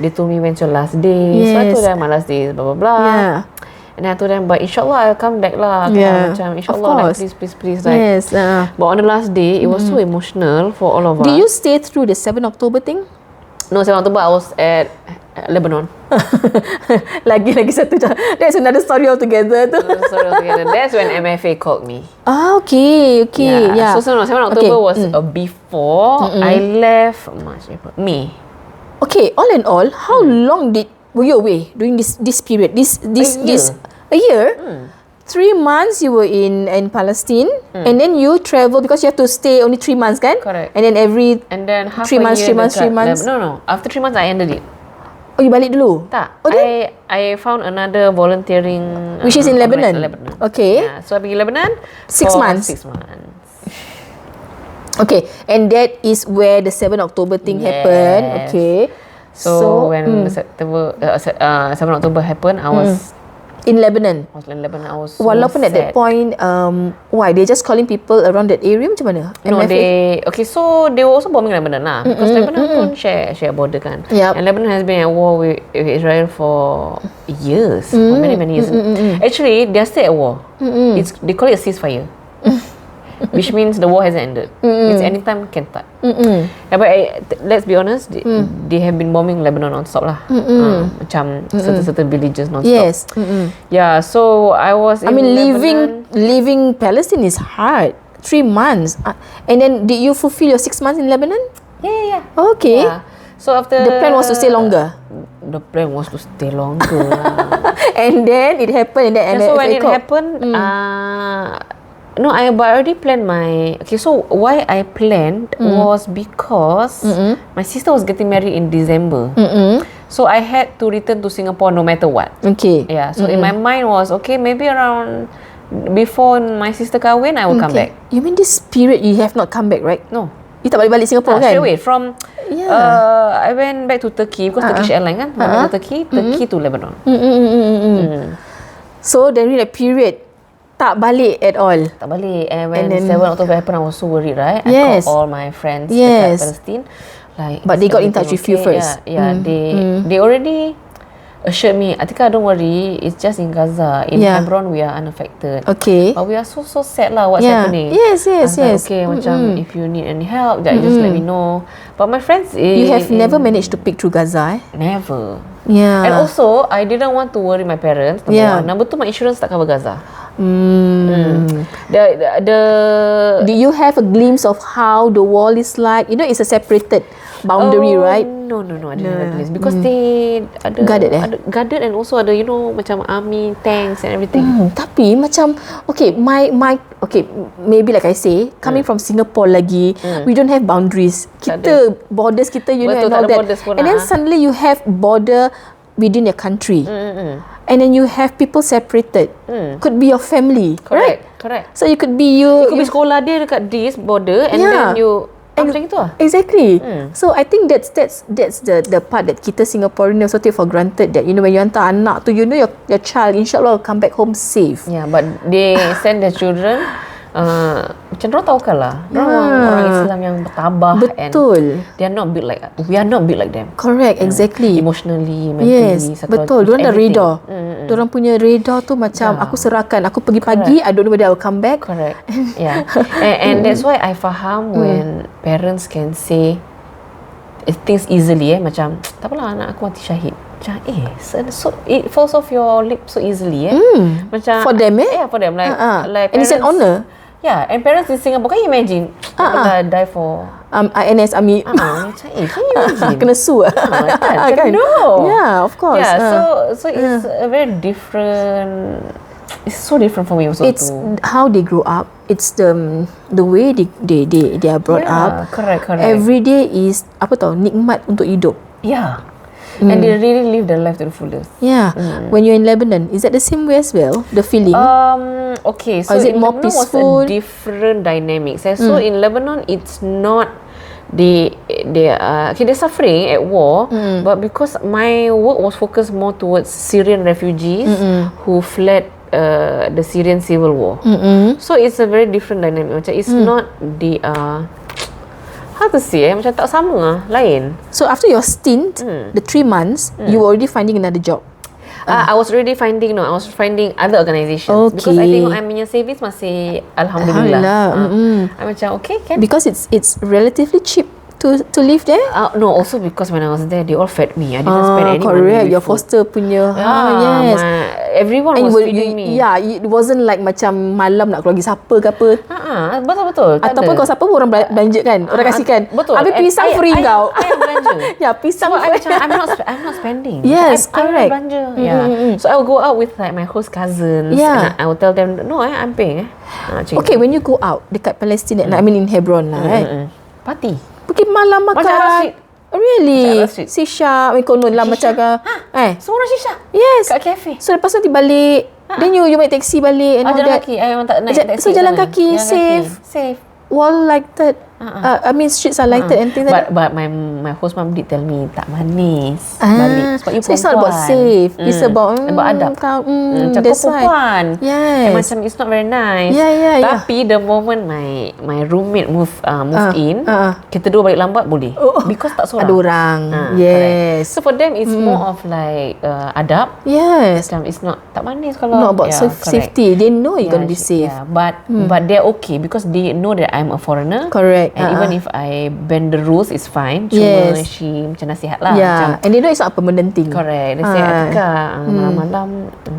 they told me when's your last day. So I told them my last day is blah blah blah. Yeah. And then I told them, but insyaAllah I'll come back lah. Macam insyaAllah, like, please like. Yes. But on the last day, it was so emotional for all of us. Did you stay through the 7 October thing? No, 7 October I was at Lebanon. lagi satu. That's another story altogether. That's when MFA called me. Okay. Yeah. So 7 October was before I left March, April, May. Okay, all in all, how long were you away during this period? A year? 3 months you were in Palestine, and then you travel because you have to stay only 3 months, kan? Correct. And then half 3 a months, year 3 months. No. After 3 months I ended it. Oh, you balik dulu? Tak. I found another volunteering, which is in Lebanon. Okay. Yeah. So I pergi Lebanon 6 months. 6 months. Okay, and that is where the 7 October thing happened. Okay. So when 7 October happened, I was in Lebanon. I was so Walaupun sad. at that point, why? They're just calling people around that area macam mana? No, so they were also bombing Lebanon lah. Because Lebanon pun share border kan. Yep. And Lebanon has been at war with Israel for years. For many years. Actually, they're still at war. They call it a ceasefire. Which means the war hasn't ended. It's anytime can start. But let's be honest, they have been bombing Lebanon non-stop lah. Macam certain villages non-stop. Yes. Yeah, so I was in leaving Palestine is hard. 3 months. And then did you fulfill your 6 months in Lebanon? Yeah. Okay. Yeah. So after the plan was to stay longer. The plan was to stay longer. And then it happened, and then so when it happened, no, I already planned my... Okay, so why I planned was because my sister was getting married in December. So I had to return to Singapore no matter what. Okay. Yeah, so in my mind was, okay, maybe around... Before my sister kahwin, I will come back. You mean this period you have not come back, right? No. You tak balik Singapore kan? Straight away. From... I went back to Turkey because Turkish Airlines kan. Went to Turkey to Lebanon. So during that period, tak balik at all. Tak balik. And when 7 October happened, I was so worried, right? Yes. I called all my friends dekat Palestine. But they got in touch with you first. Yeah. They already assured me, Atika, don't worry, it's just in Gaza. In Hebron, we are unaffected. Okay. But we are so sad lah what's happening. Yes. Like, okay, macam if you need any help, just let me know. But my friends... You have never managed to pick through Gaza, Never. Yeah. And also, I didn't want to worry my parents. Number 1. Number 2, my insurance tak cover Gaza. Do you have a glimpse of how the wall is like? You know, it's a separated boundary, right? No, I didn't have a glimpse because they ada guarded and also ada, you know, macam army tanks and everything. Tapi macam okay, maybe like I say, coming from Singapore lagi, we don't have boundaries. Kita borders kita, you know, and all that. And then suddenly you have border within your country. And then you have people separated. Could be your family, right? Correct. So you could be you could be sekolah dia dekat this border and then you macam itu lah. Exactly. So I think that's the part that kita Singaporean also take for granted, that you know when you hantar anak tu, you know your child insyaAllah will come back home safe. Yeah, but they send their children macam diorang tahu kan lah, orang Islam yang bertabah. Betul. And they are not built like, we are not built like them. Correct, exactly. Emotionally, mentally, betul. Diorang dah redha. Diorang punya redha tu macam aku serahkan, aku pergi pagi, I don't know whether I will come back. Correct. Yeah. And that's why I faham when parents can say things easily, macam tak apalah anak aku mati syahid. Macam so it falls off your lip so easily. Macam for them, Yeah, for them like and parents, it's an honor. Yeah, and parents in Singapore, can you imagine? Die for INS Army. Macam can you imagine? Kena sue. Kan? No. Yeah, of course. Yeah, so it's a very different. It's so different for me also. It's how they grow up. It's the way they are brought up. Correct. Every day is nikmat untuk hidup. Yeah. And they really live their life to the fullest. Yeah. When you're in Lebanon, is that the same way as well? The feeling? Okay. So or is it in more Lebanon peaceful? was a different dynamics. So in Lebanon, it's not they're suffering at war, but because my work was focused more towards Syrian refugees who fled the Syrian civil war. So it's a very different dynamic. Macam it's not the how to say, macam tak sama lah, lain. So after your stint, the 3 months, you were already finding another job? I was already finding other organisations. Okay. Because I think I'm in your savings masih Alhamdulillah. I'm macam okay can. Because it's relatively cheap to live there? No, also because when I was there, they all fed me. I didn't spend any money. Correct. Your foster punya. Yes. Everyone was feeding me. Yeah, it wasn't like macam malam nak keluar pergi siapa ke apa. Betul. Ataupun kalau siapa pun orang belanja kan, orang kasihkan. Betul. Habis pisang free kau. I am belanja. Yeah, pisang. So I'm not spending. Yes, correct. I belanja. Yeah. So I will go out with like my host cousins. Yeah. And I will tell them, no, I'm paying. Okay, when you go out dekat Palestine, I mean in Hebron lah, right? Party. Pergi malam makan. Macam Arab Street. Really? Shisha, konon lah macam Semua orang shisha? Yes. Kat kafe. So lepas tu nanti balik. Then you naik taxi balik and all jalan that. kaki. I memang tak naik taxi. So jalan kaki, safe. Wall lighted. I mean streets are lighted and things like that. But my host mom did tell me tak manis balik. Sebab you so it's not about safe. It's about adab. Macam kau perempuan. Yes. And macam it's not very nice. Yeah. Tapi the moment my roommate moved in, kita dua balik lambat boleh. Because tak seorang. Ada orang. Yes. Correct. So for them it's more of like adab. Yes. Macam it's not tak manis kalau. Not about safety. They know you're going to be safe. Yeah. But they're okay because they know that I'm a foreigner. Correct. And even if I bend the rules, it's fine. Cuma she macam nasihat lah. Yeah. Macam, and they know it's not a permanent thing. Correct. Dia say, Atika, malam-malam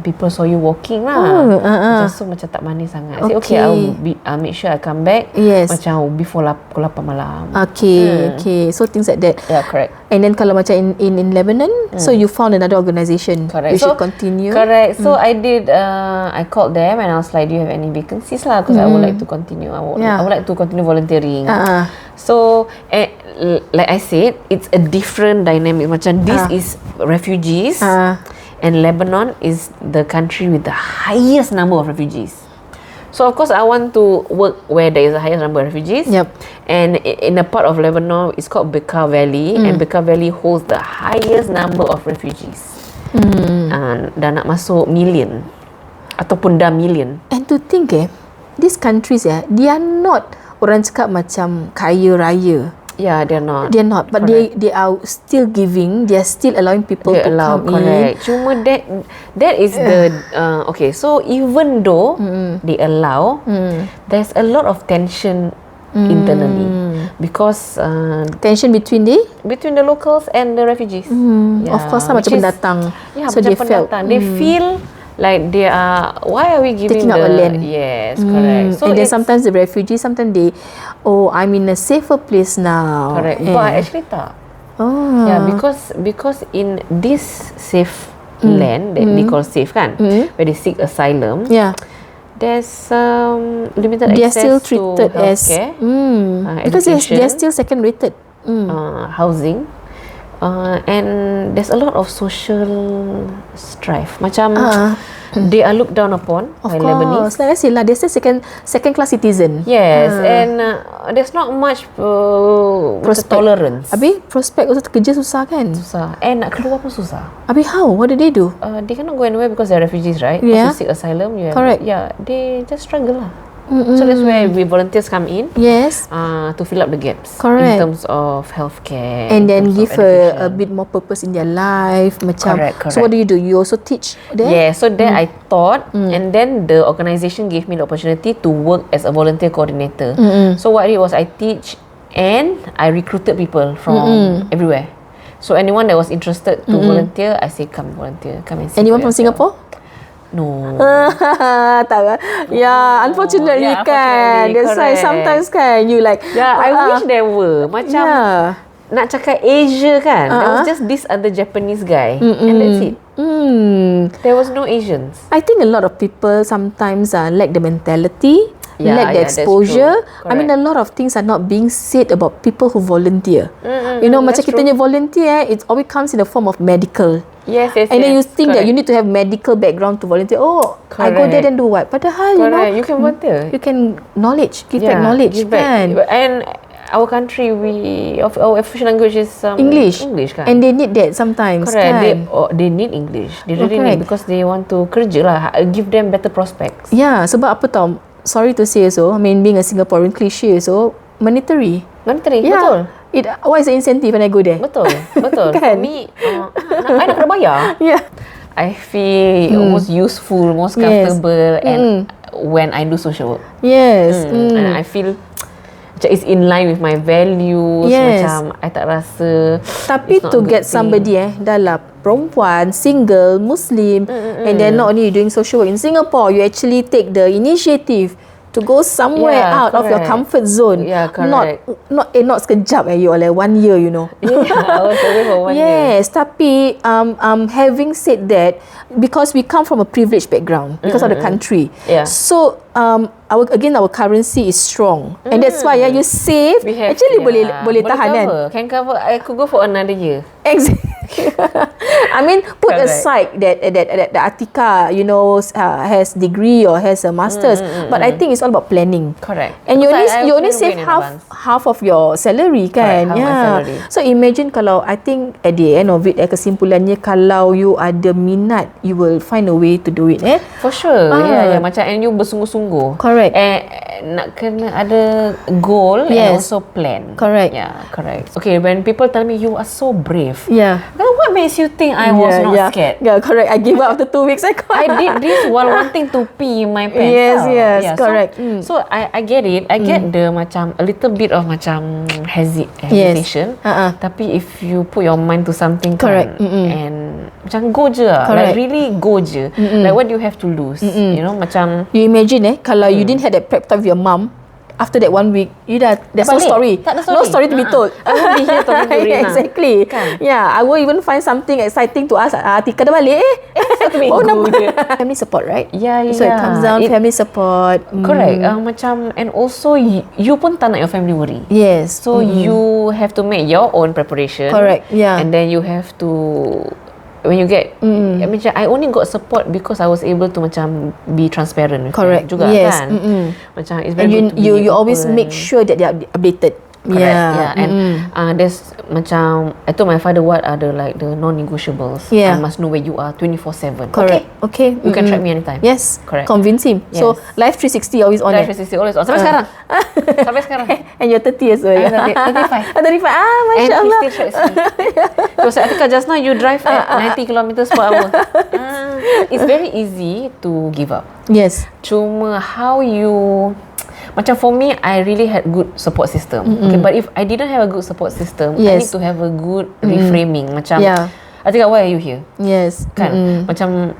people saw you walking lah. Macam so macam tak manis sangat. I say, okay, I'll make sure I come back. Yes. Macam before pukul 8 malam. Okay. So things like that. Yeah, correct. And then kalau macam in Lebanon, so you found another organisation. Correct. You should continue. Correct. So I did, I called them and I was like, do you have any vacancies lah? Because I would like to continue. I would like to continue volunteering. So, like I said, it's a different dynamic. Macam this is refugees and Lebanon is the country with the highest number of refugees. So of course I want to work where there is a highest number of refugees. Yep. And in a part of Lebanon, it's called Bekaa Valley, and Bekaa Valley holds the highest number of refugees. Dah nak masuk million ataupun dah million. And to think these countries they are not orang cakap macam kaya raya. Yeah, they're not. But they are still giving. They are still allowing people to come correct. Cuma that is the okay. So even though they allow, there's a lot of tension internally because tension between the locals and the refugees. Of course lah, macam pendatang. Yeah, so macam they pendatang. They feel Like they are, why are we giving taking up a land? Yes, correct. So and then sometimes the refugees, sometimes they, I'm in a safer place now. Correct. But actually tak. Yeah, because in this safe land that they call safe kan, where they seek asylum. Yeah. There's limited they access are still treated to healthcare, because they are still second rated. Housing. And there's a lot of social strife. Macam they are looked down upon by Lebanese. Like I say lah, they're still second class citizen. Yes, and there's not much tolerance. Habis prospect untuk kerja susah kan? Susah. And nak keluar pun susah. Habis how? What do they do? They cannot go anywhere because they're refugees, right? Yeah. To seek asylum. Correct. Yeah, they just struggle lah. So that's where we volunteers come in. Yes. To fill up the gaps. Correct. In terms of healthcare. And then give a bit more purpose in their life. Macam. Correct. So what do? You also teach there? Yeah. So there I taught, and then the organisation gave me the opportunity to work as a volunteer coordinator. So what I did was I teach and I recruited people from everywhere. So anyone that was interested to volunteer, I say come volunteer, come and see. Anyone from Singapore? No. Tak. Yeah, unfortunately kan. That's why sometimes kan you like. Yeah, I wish there were. Macam nak cakap Asia kan. There was just this other Japanese guy, and that's it. There was no Asians. I think a lot of people sometimes lack the mentality. Lack the exposure. I mean, a lot of things are not being said about people who volunteer. You know, macam kita punya volunteer, it always comes in the form of medical. Yes. And then you think that you need to have medical background to volunteer. Oh, I go there then do what? Padahal, you know, you can volunteer. You can give back knowledge. Kan? And our country, our official language is English kan? And they need that sometimes. Correct. Kan? They need English. They really need, because they want to kerja lah. Give them better prospects. Yeah, sebab apa tau? Sorry to say so. I mean, being a Singaporean cliche, so monetary. Betul. What is the incentive when I go there? Betul. Kan? For me, I nak kena bayar. Yeah. I feel most useful, most comfortable, and when I do social work. Yes. And I feel macam it's in line with my values. Macam I tak rasa. Tapi to get somebody dah lah perempuan, single, Muslim, and then not only doing social work in Singapore, you actually take the initiative to go somewhere out of your comfort zone. Yeah, correct. Not sekejap you all 1 year, you know. Yeah, I was away for 1 year. Yes, tapi having said that, because we come from a privileged background because of the country. Yeah. So our currency is strong, and that's why you save. Actually boleh tahan kan. Can cover. I could go for another year. Exactly. I mean, put aside that Atika, you know, has degree or has a master's, but I think it's all about planning. Correct. And you only save half of your salary, kan? Correct, half my salary. So imagine kalau, I think at the end of it, kesimpulannya, kalau you ada minat, you will find a way to do it. For sure. Yeah. Macam and you bersungguh-sungguh. Correct. Nak kena ada goal and also plan. Correct. Yeah, correct. Okay, when people tell me you are so brave. Yeah. What makes you think I was not scared? Yeah, correct. I gave up after 2 weeks. I did this while wanting to pee in my pants. Yes, correct. So I get it. I get the macam a little bit of macam hesitation. Tapi if you put your mind to something, correct. And macam go je lah. Like really go je. Like what do you have to lose? You know, macam you imagine kalau you didn't have that prep time with your mum, after that 1 week, there's no story. No story to be told. I won't be here talking to Rina. Exactly. Kan? Yeah, I will even find something exciting to ask. Tika dah balik. Family support, right? Yeah. So it comes down family support. Correct. Macam, and also you pun tak nak your family worry. Yes. So you have to make your own preparation. Correct. Yeah. And then you have to, when you get, I only got support because I was able to macam be transparent. Correct. Juga kan. Macam it's very and good to be you always make sure that they are updated. Correct. Yeah. And there's macam, I told my father what are the non-negotiables. I must know where you are 24/7. Correct. Okay. You can track me anytime. Yes. Correct. Convince him. Yes. So life 360 always on. Life 360 always on. Sampai sekarang. Sampai sekarang. And you're 30 years old. 35. 35. Masya Allah. And he still tracks me. Because Atika, just now you drive at 90 kilometers per hour. It's very easy to give up. Yes. Cuma how you, macam for me, I really had good support system. Okay, but if I didn't have a good support system, I need to have a good reframing. Macam, Atika, why are you here? Yes. Kan? Macam,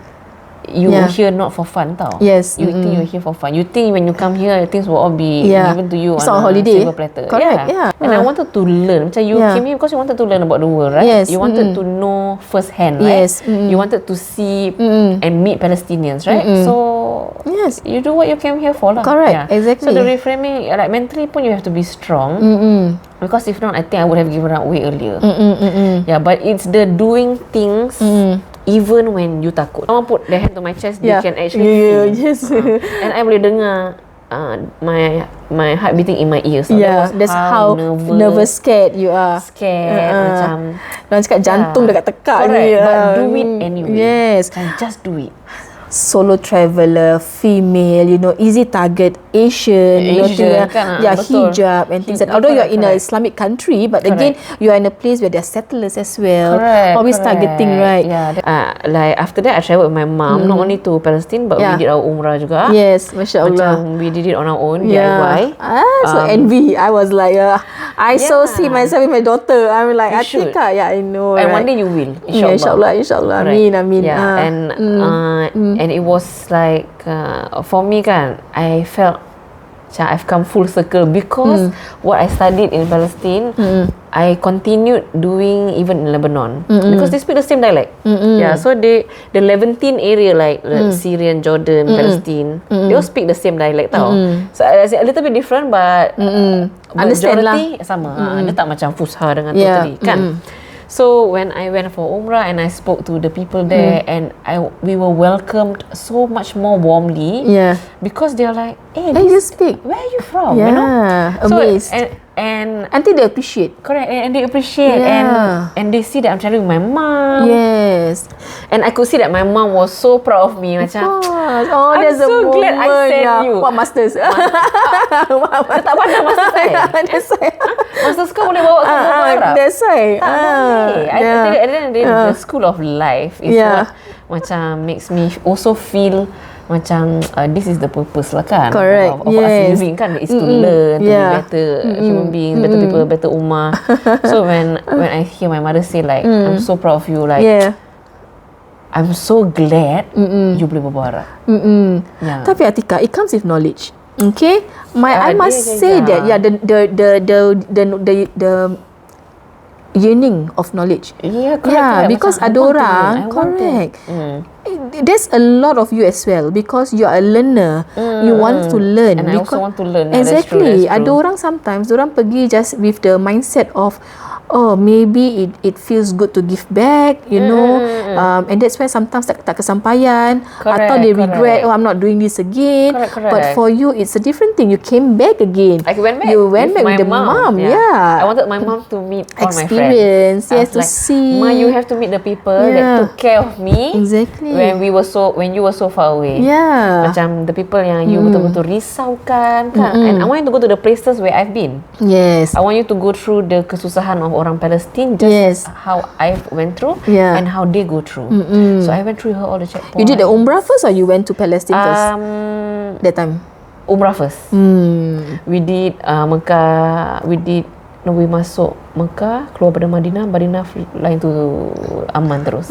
you here not for fun tau. Yes. You think you're here for fun. You think when you come here, things will all be given to you it's on a holiday. silver platter. Correct. Yeah. And I wanted to learn. Macam you came here because you wanted to learn about the world, right? Yes. You wanted to know first hand, right? Yes. You wanted to see and meet Palestinians, right? So yes, you do what you came here for lah. Correct. Exactly. So the reframing, like mentally pun you have to be strong. Because if not, I think I would have given up way earlier. Yeah, but it's the doing things even when you takut. Someone put their hand to my chest, they can actually feel. Yes. And I boleh dengar my heart beating in my ears. So that's how nervous, scared you are. Scared, macam orang cakap jantung dekat tekak ni. But do it anyway. Yes. And just do it. Solo traveller, female, easy target, Asian, hijab and things like that. Although you're in an Islamic country, but again, you are in a place where there are settlers as well. Always targeting, right? Like after that, I travelled with my mom, not only to Palestine, but we did our umrah juga. Yes, Masya Allah. Macam we did it on our own, DIY. So envy. I was like, I so see myself with my daughter. I'm like, Atika, I know. And one day you will, insyaAllah. InsyaAllah. Amin. And it was like for me kan, I felt macam I've come full circle because what I studied in Palestine, I continued doing even in Lebanon because they speak the same dialect. So the Levantine area like Syrian, Jordan, Palestine, they all speak the same dialect tau. So a little bit different, but majority sama. Dia tak macam Fusha dengan totally kan. So when I went for Umrah and I spoke to the people there, and we were welcomed so much more warmly. Because they are like, hey, you speak. Where are you from? Amazed. So, and until they appreciate. Correct, and they appreciate, and they see that I'm traveling with my mom. Yes. And I could see that my mom was so proud of me. Macam, I'm there's so a moment, glad I sent you. What masters? Dia tak pandang masters saya. That's why. Masters kau boleh bawa ke Arab? That's why. Tak boleh. I think at the end of the day, the school of life is what macam makes me also feel macam this is the purpose lah kan. Correct. Of us living kan, is to learn, to be better human beings, better people, better ummah. So when I hear my mother say like, I'm so proud of you, like I'm so glad you boleh berbual Arab. Tapi Atika, it comes with knowledge. Okay, I must say that the yearning of knowledge. Correct. Because ada orang, correct. There's a lot of you as well because you are a learner. You want to learn. And I also want to learn. Exactly. That's true. Ada orang sometimes, orang pergi just with the mindset of, maybe it feels good to give back, and that's why sometimes tak kesampaian, atau they regret, I'm not doing this again. Correct. But for you, it's a different thing. You came back again. I went back. You went back with the mom. I wanted my mom to meet all my friends. Experience, yes, to like, see. Ma, you have to meet the people that took care of me. Exactly. When you were so far away. Macam the people yang you betul-betul risaukan kan. And I want you to go to the places where I've been. Yes. I want you to go through the kesusahan of orang Palestine, just how I went through and how they go through. So I went through her all the checkpoints. You did the Umrah first or you went to Palestine first? That time? Umrah first. We did Mekah. We masuk Mekah, keluar pada Madinah lain tu aman terus.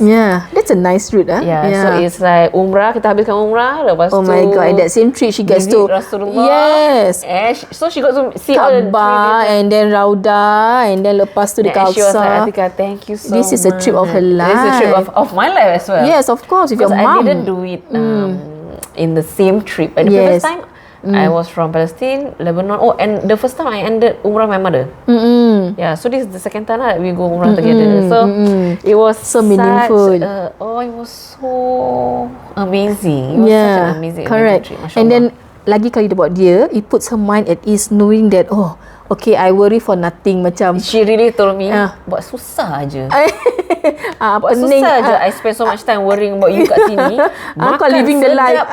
That's a nice route. So it's like Umrah, kita habiskan Umrah, lepas tu, oh my God, in that same trip she gets to Rasulullah. So she got to see all the Kaabah and then Rauda and then lepas tu dekat Al-Aqsa. She was like, Atika, thank you so this much. is a trip of her life. This is a trip of my life as well. Yes, of course, with your I mom. didn't do it in the same trip. And the first time I was from Palestine, Lebanon. And the first time I ended Umrah my mother. So this is the second time that we go Umrah together. So it was so meaningful. It was so amazing. It was such an amazing trip. And then lagi kali dia buat dia, it puts her mind at ease knowing that okay, I worry for nothing. Macam she really told me, buat susah aje. Buat pening, susah aje. I spend so much time worrying about you kat sini. Makan living the life.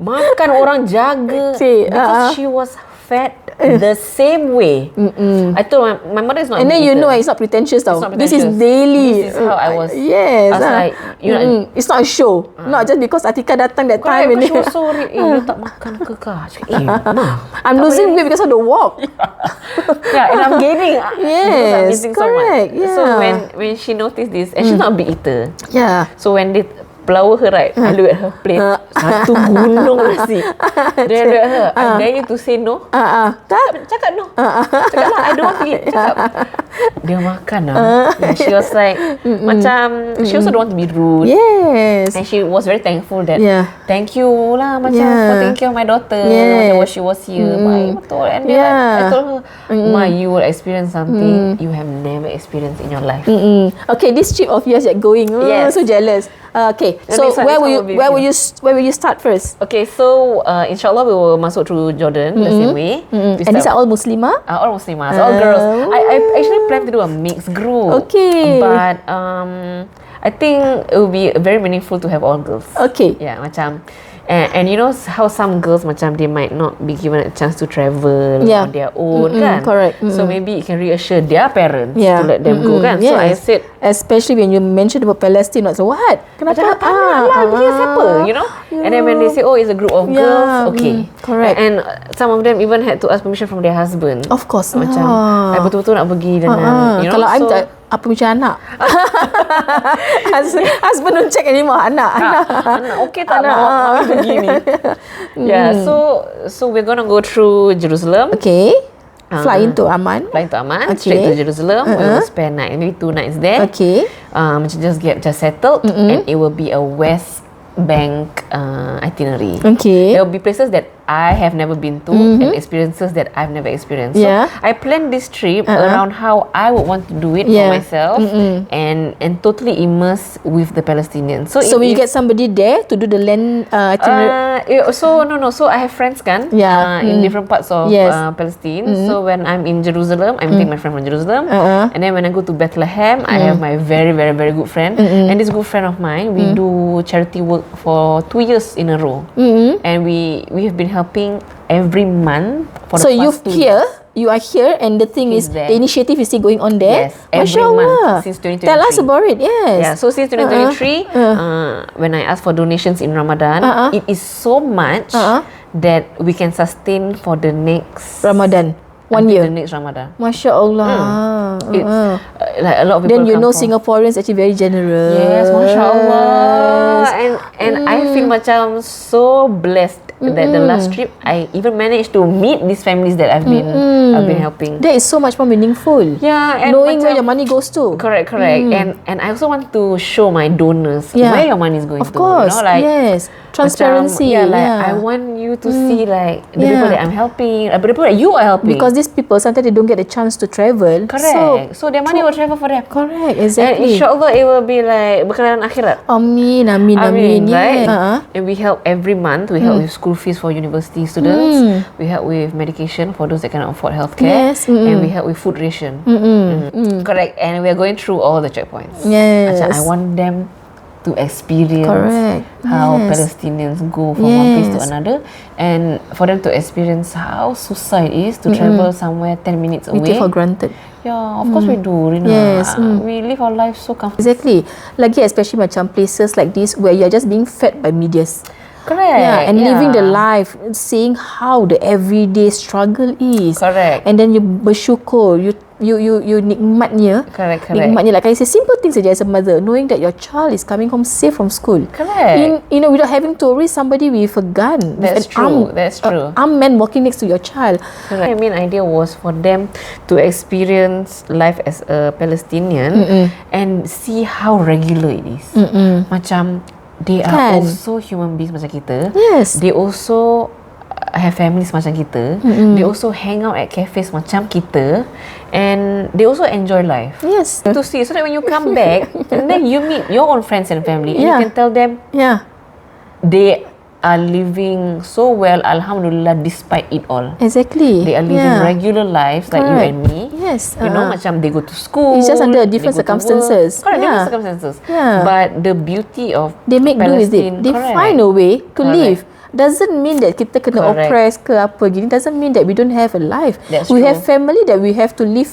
Makan orang jaga. Because she was fed the same way. Mm-mm. I told my mother is not. And then you know it's not pretentious tau. This is daily. This is how I was. Yes. I was like, you know, it's not a show. Not just because Atika datang that time. She was so worried. You tak makan ke kah? Ma, I'm losing weight because of the walk. Yeah, and I'm gaining. Yes, I'm eating correct. So much. So when she noticed this, and she's not a big eater. Yeah. So when flower her, right? I look at her plate, satu gunung nasi. Then I look at her, I dare you to say no. Cakap no. Cakap lah, I don't want to eat. Cakap. Dia makan lah. She was like, macam, she also don't want to be rude. Yes. And she was very thankful that, thank you lah, macam, for taking care of my daughter. Macam, when she was here. Betul. And then I told her, Ma, you will experience something you have never experienced in your life. Okay, this trip of yours you're going. So jealous. Okay, so where will you start first? Okay, so inshallah we will masuk through Jordan the same way. And these are all Muslimah? All Muslimah, all girls. I actually plan to do a mixed group. Okay. But I think it will be very meaningful to have all girls. Okay. Yeah, macam. And you know how some girls macam they might not be given a chance to travel on their own kan. Correct. So maybe it can reassure their parents to let them go kan. Yes. So I said, especially when you mentioned about Palestine, not so what? Kenapa? Dia siapa? You know? And then when they say, oh, it's a group of girls, okay. Correct. And some of them even had to ask permission from their husband. Of course. Macam, I betul-betul nak pergi dengan, you know. Kalau I'm apa macam anak? Husband don't check anymore. Anak. Okay tak nak begini. Yeah, so we're gonna go through Jerusalem. Okay. Fly into Amman. Straight to Jerusalem. We will spend maybe 2 nights there. Okay. Macam just settled, and it will be a West Bank itinerary. Okay. There will be places that I have never been to and experiences that I've never experienced. So I planned this trip around how I would want to do it for myself and totally immerse with the Palestinians. So will you get somebody there to do the land itinerary? So I have friends kan in different parts of Palestine. So when I'm in Jerusalem, I'm taking my friend from Jerusalem. And then when I go to Bethlehem, I have my very, very, very good friend. And this good friend of mine, we do charity work for 2 years in a row. And we have been helping every month for the past 2 years. You are here, and the thing is, the initiative is still going on there. Yes, every month since 2023. Tell us about it. Yes. Yeah. So since 2023, when I ask for donations in Ramadan, it is so much that we can sustain for the next Ramadan. 1 year. The next Ramadan. Masya Allah. It's like a lot of people. Then you know Singaporeans actually very generous. Yes, Masya Allah. And I feel macam so blessed that the last trip I even managed to meet these families that I've been helping. That is so much more meaningful. Yeah, and knowing where your money goes to. Correct. And I also want to show my donors where your money is going to. Of course, you know, like, yes. Transparency. I want you to see like the people that I'm helping, the people that you are helping. Because these people sometimes they don't get a chance to travel. Correct. So their money will travel for them. Correct. Exactly. And insyaAllah it will be like bekalan akhirat. Amin. Right? Yeah. And we help every month. We help with school fees for university students. We help with medication for those that cannot afford healthcare. Yes. And we help with food ration. Correct. And we are going through all the checkpoints. Yes. I want them to experience how Palestinians go from one place to another, and for them to experience how susah it is to travel somewhere 10 minutes away. We take for granted. Yeah, of course we do, Rina. Yes. We live our life so comfortably. Exactly. Lagi especially macam places like this where you are just being fed by medias. Correct. Yeah, and living the life, seeing how the everyday struggle is. Correct. And then you bersyukur, you nikmatnya. Correct. Nikmatnya, like I say, simple things saja as a mother, knowing that your child is coming home safe from school. Correct. Without having to worry somebody with a gun. That's true. That's true. Armed man walking next to your child. Correct. My main idea was for them to experience life as a Palestinian and see how regular it is. Macam they are also human beings macam kita. Yes. They also have families macam kita. They also hang out at cafes macam kita, and they also enjoy life. Yes. To see, so that when you come back and then you meet your own friends and family, and you can tell them they are living so well, alhamdulillah, despite it all. Exactly. They are living regular lives like you and me. Yes. You know, macam they go to school. It's just under different circumstances. Correct, different circumstances. Yeah. But the beauty of they make do with it. They find a way to live. Doesn't mean that kita kena oppress ke apa gini. Doesn't mean that we don't have a life. We have family that we have to live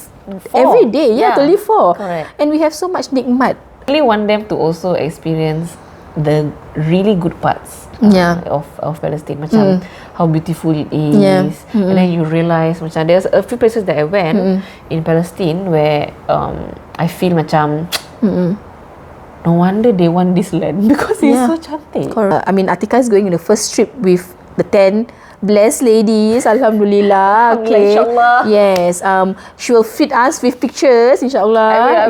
every day. To live for. Correct. And we have so much nikmat. I really want them to also experience the really good parts of Palestine. Macam how beautiful it is. And then you realise macam there's a few places that I went in Palestine where I feel macam no wonder they want this land because it's so cantik. I mean, Atika is going on the first trip with the 10 blessed ladies, Alhamdulillah. Okay. InsyaAllah. Yes. She will feed us with pictures, InsyaAllah. I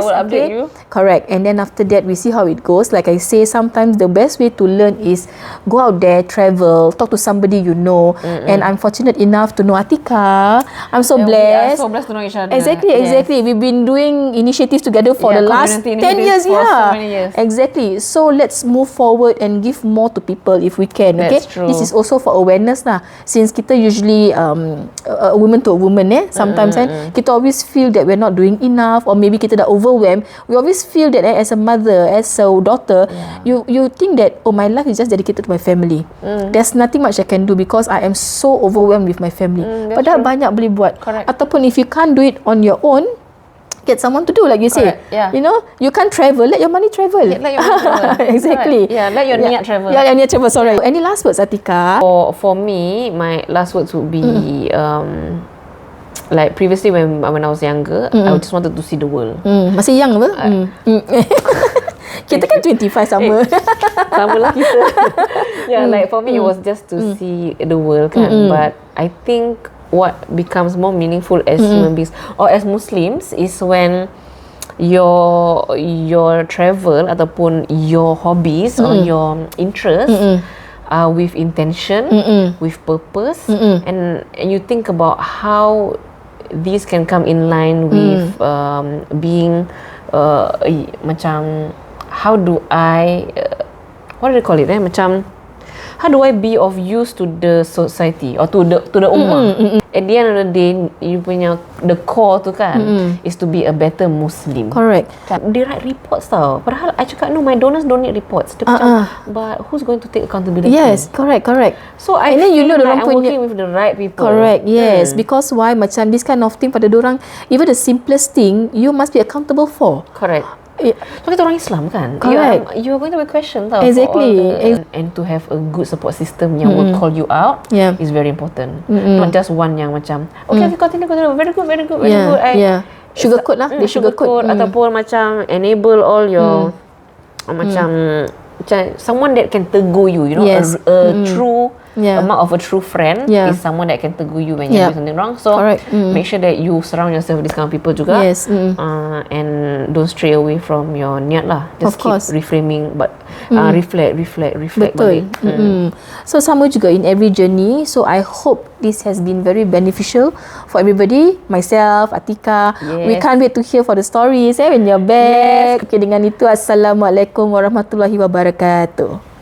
will update you. Correct. And then after that, we see how it goes. Like I say, sometimes the best way to learn is go out there, travel, talk to somebody you know. And I'm fortunate enough to know Atika. I'm so blessed. We are so blessed to know each other. Exactly. We've been doing initiatives together for the last 10 years. For so many years. Exactly. So let's move forward and give more to people if we can. Okay. That's true. This is also for awareness lah. Since kita usually a woman to a woman, sometimes kita always feel that we're not doing enough, or maybe kita dah overwhelmed. We always feel that as a mother, as a daughter, you think that, oh, my life is just dedicated to my family. There's nothing much I can do because I am so overwhelmed with my family. Padahal banyak boleh buat. Correct. Ataupun if you can't do it on your own, get someone to do, like you say. You know, you can't travel, let your money travel. Let your money travel. Exactly. Let your niat travel. Your niat travel. Sorry. Any last words, Atika? For me, my last words would be like previously when I was younger, I just wanted to see the world. Masih young apa? Kita kan 25 sama. Sama lah kita. Like for me it was just to see the world kan. But I think what becomes more meaningful as human beings or as Muslims is when your travel ataupun your hobbies or your interests are with intention, with purpose, and you think about how these can come in line with being macam how do I what do they call it macam how do I be of use to the society or to the ummah. At the end of the day, you punya the core tu kan is to be a better Muslim. Correct. They write reports tau. Padahal I cakap no, my donors don't need reports. Dia macam, but who's going to take accountability? Yes, correct. So I feel like I'm working with the right people. Correct, yes. Because why? Macam this kind of thing pada dorang, even the simplest thing, you must be accountable for. Correct. So kita orang Islam kan. Correct. You are going to be questioned tau. Exactly. And to have a good support system yang will call you out is very important. Not just one yang macam okay, continue. Very good. Sugarcoat lah. They sugarcoat. Ataupun macam enable all your macam someone that can tegur you. You know, a true amount of a true friend is someone that can tegur you when you do something wrong. So make sure that you surround yourself with these kind of people juga. Yes. And don't stray away from your niat lah. Just keep reframing, but reflect Betul. So sama juga in every journey. So I hope this has been very beneficial for everybody. Myself, Atika. We can't wait to hear for the stories when you're back. Okay, dengan itu, Assalamualaikum warahmatullahi wabarakatuh.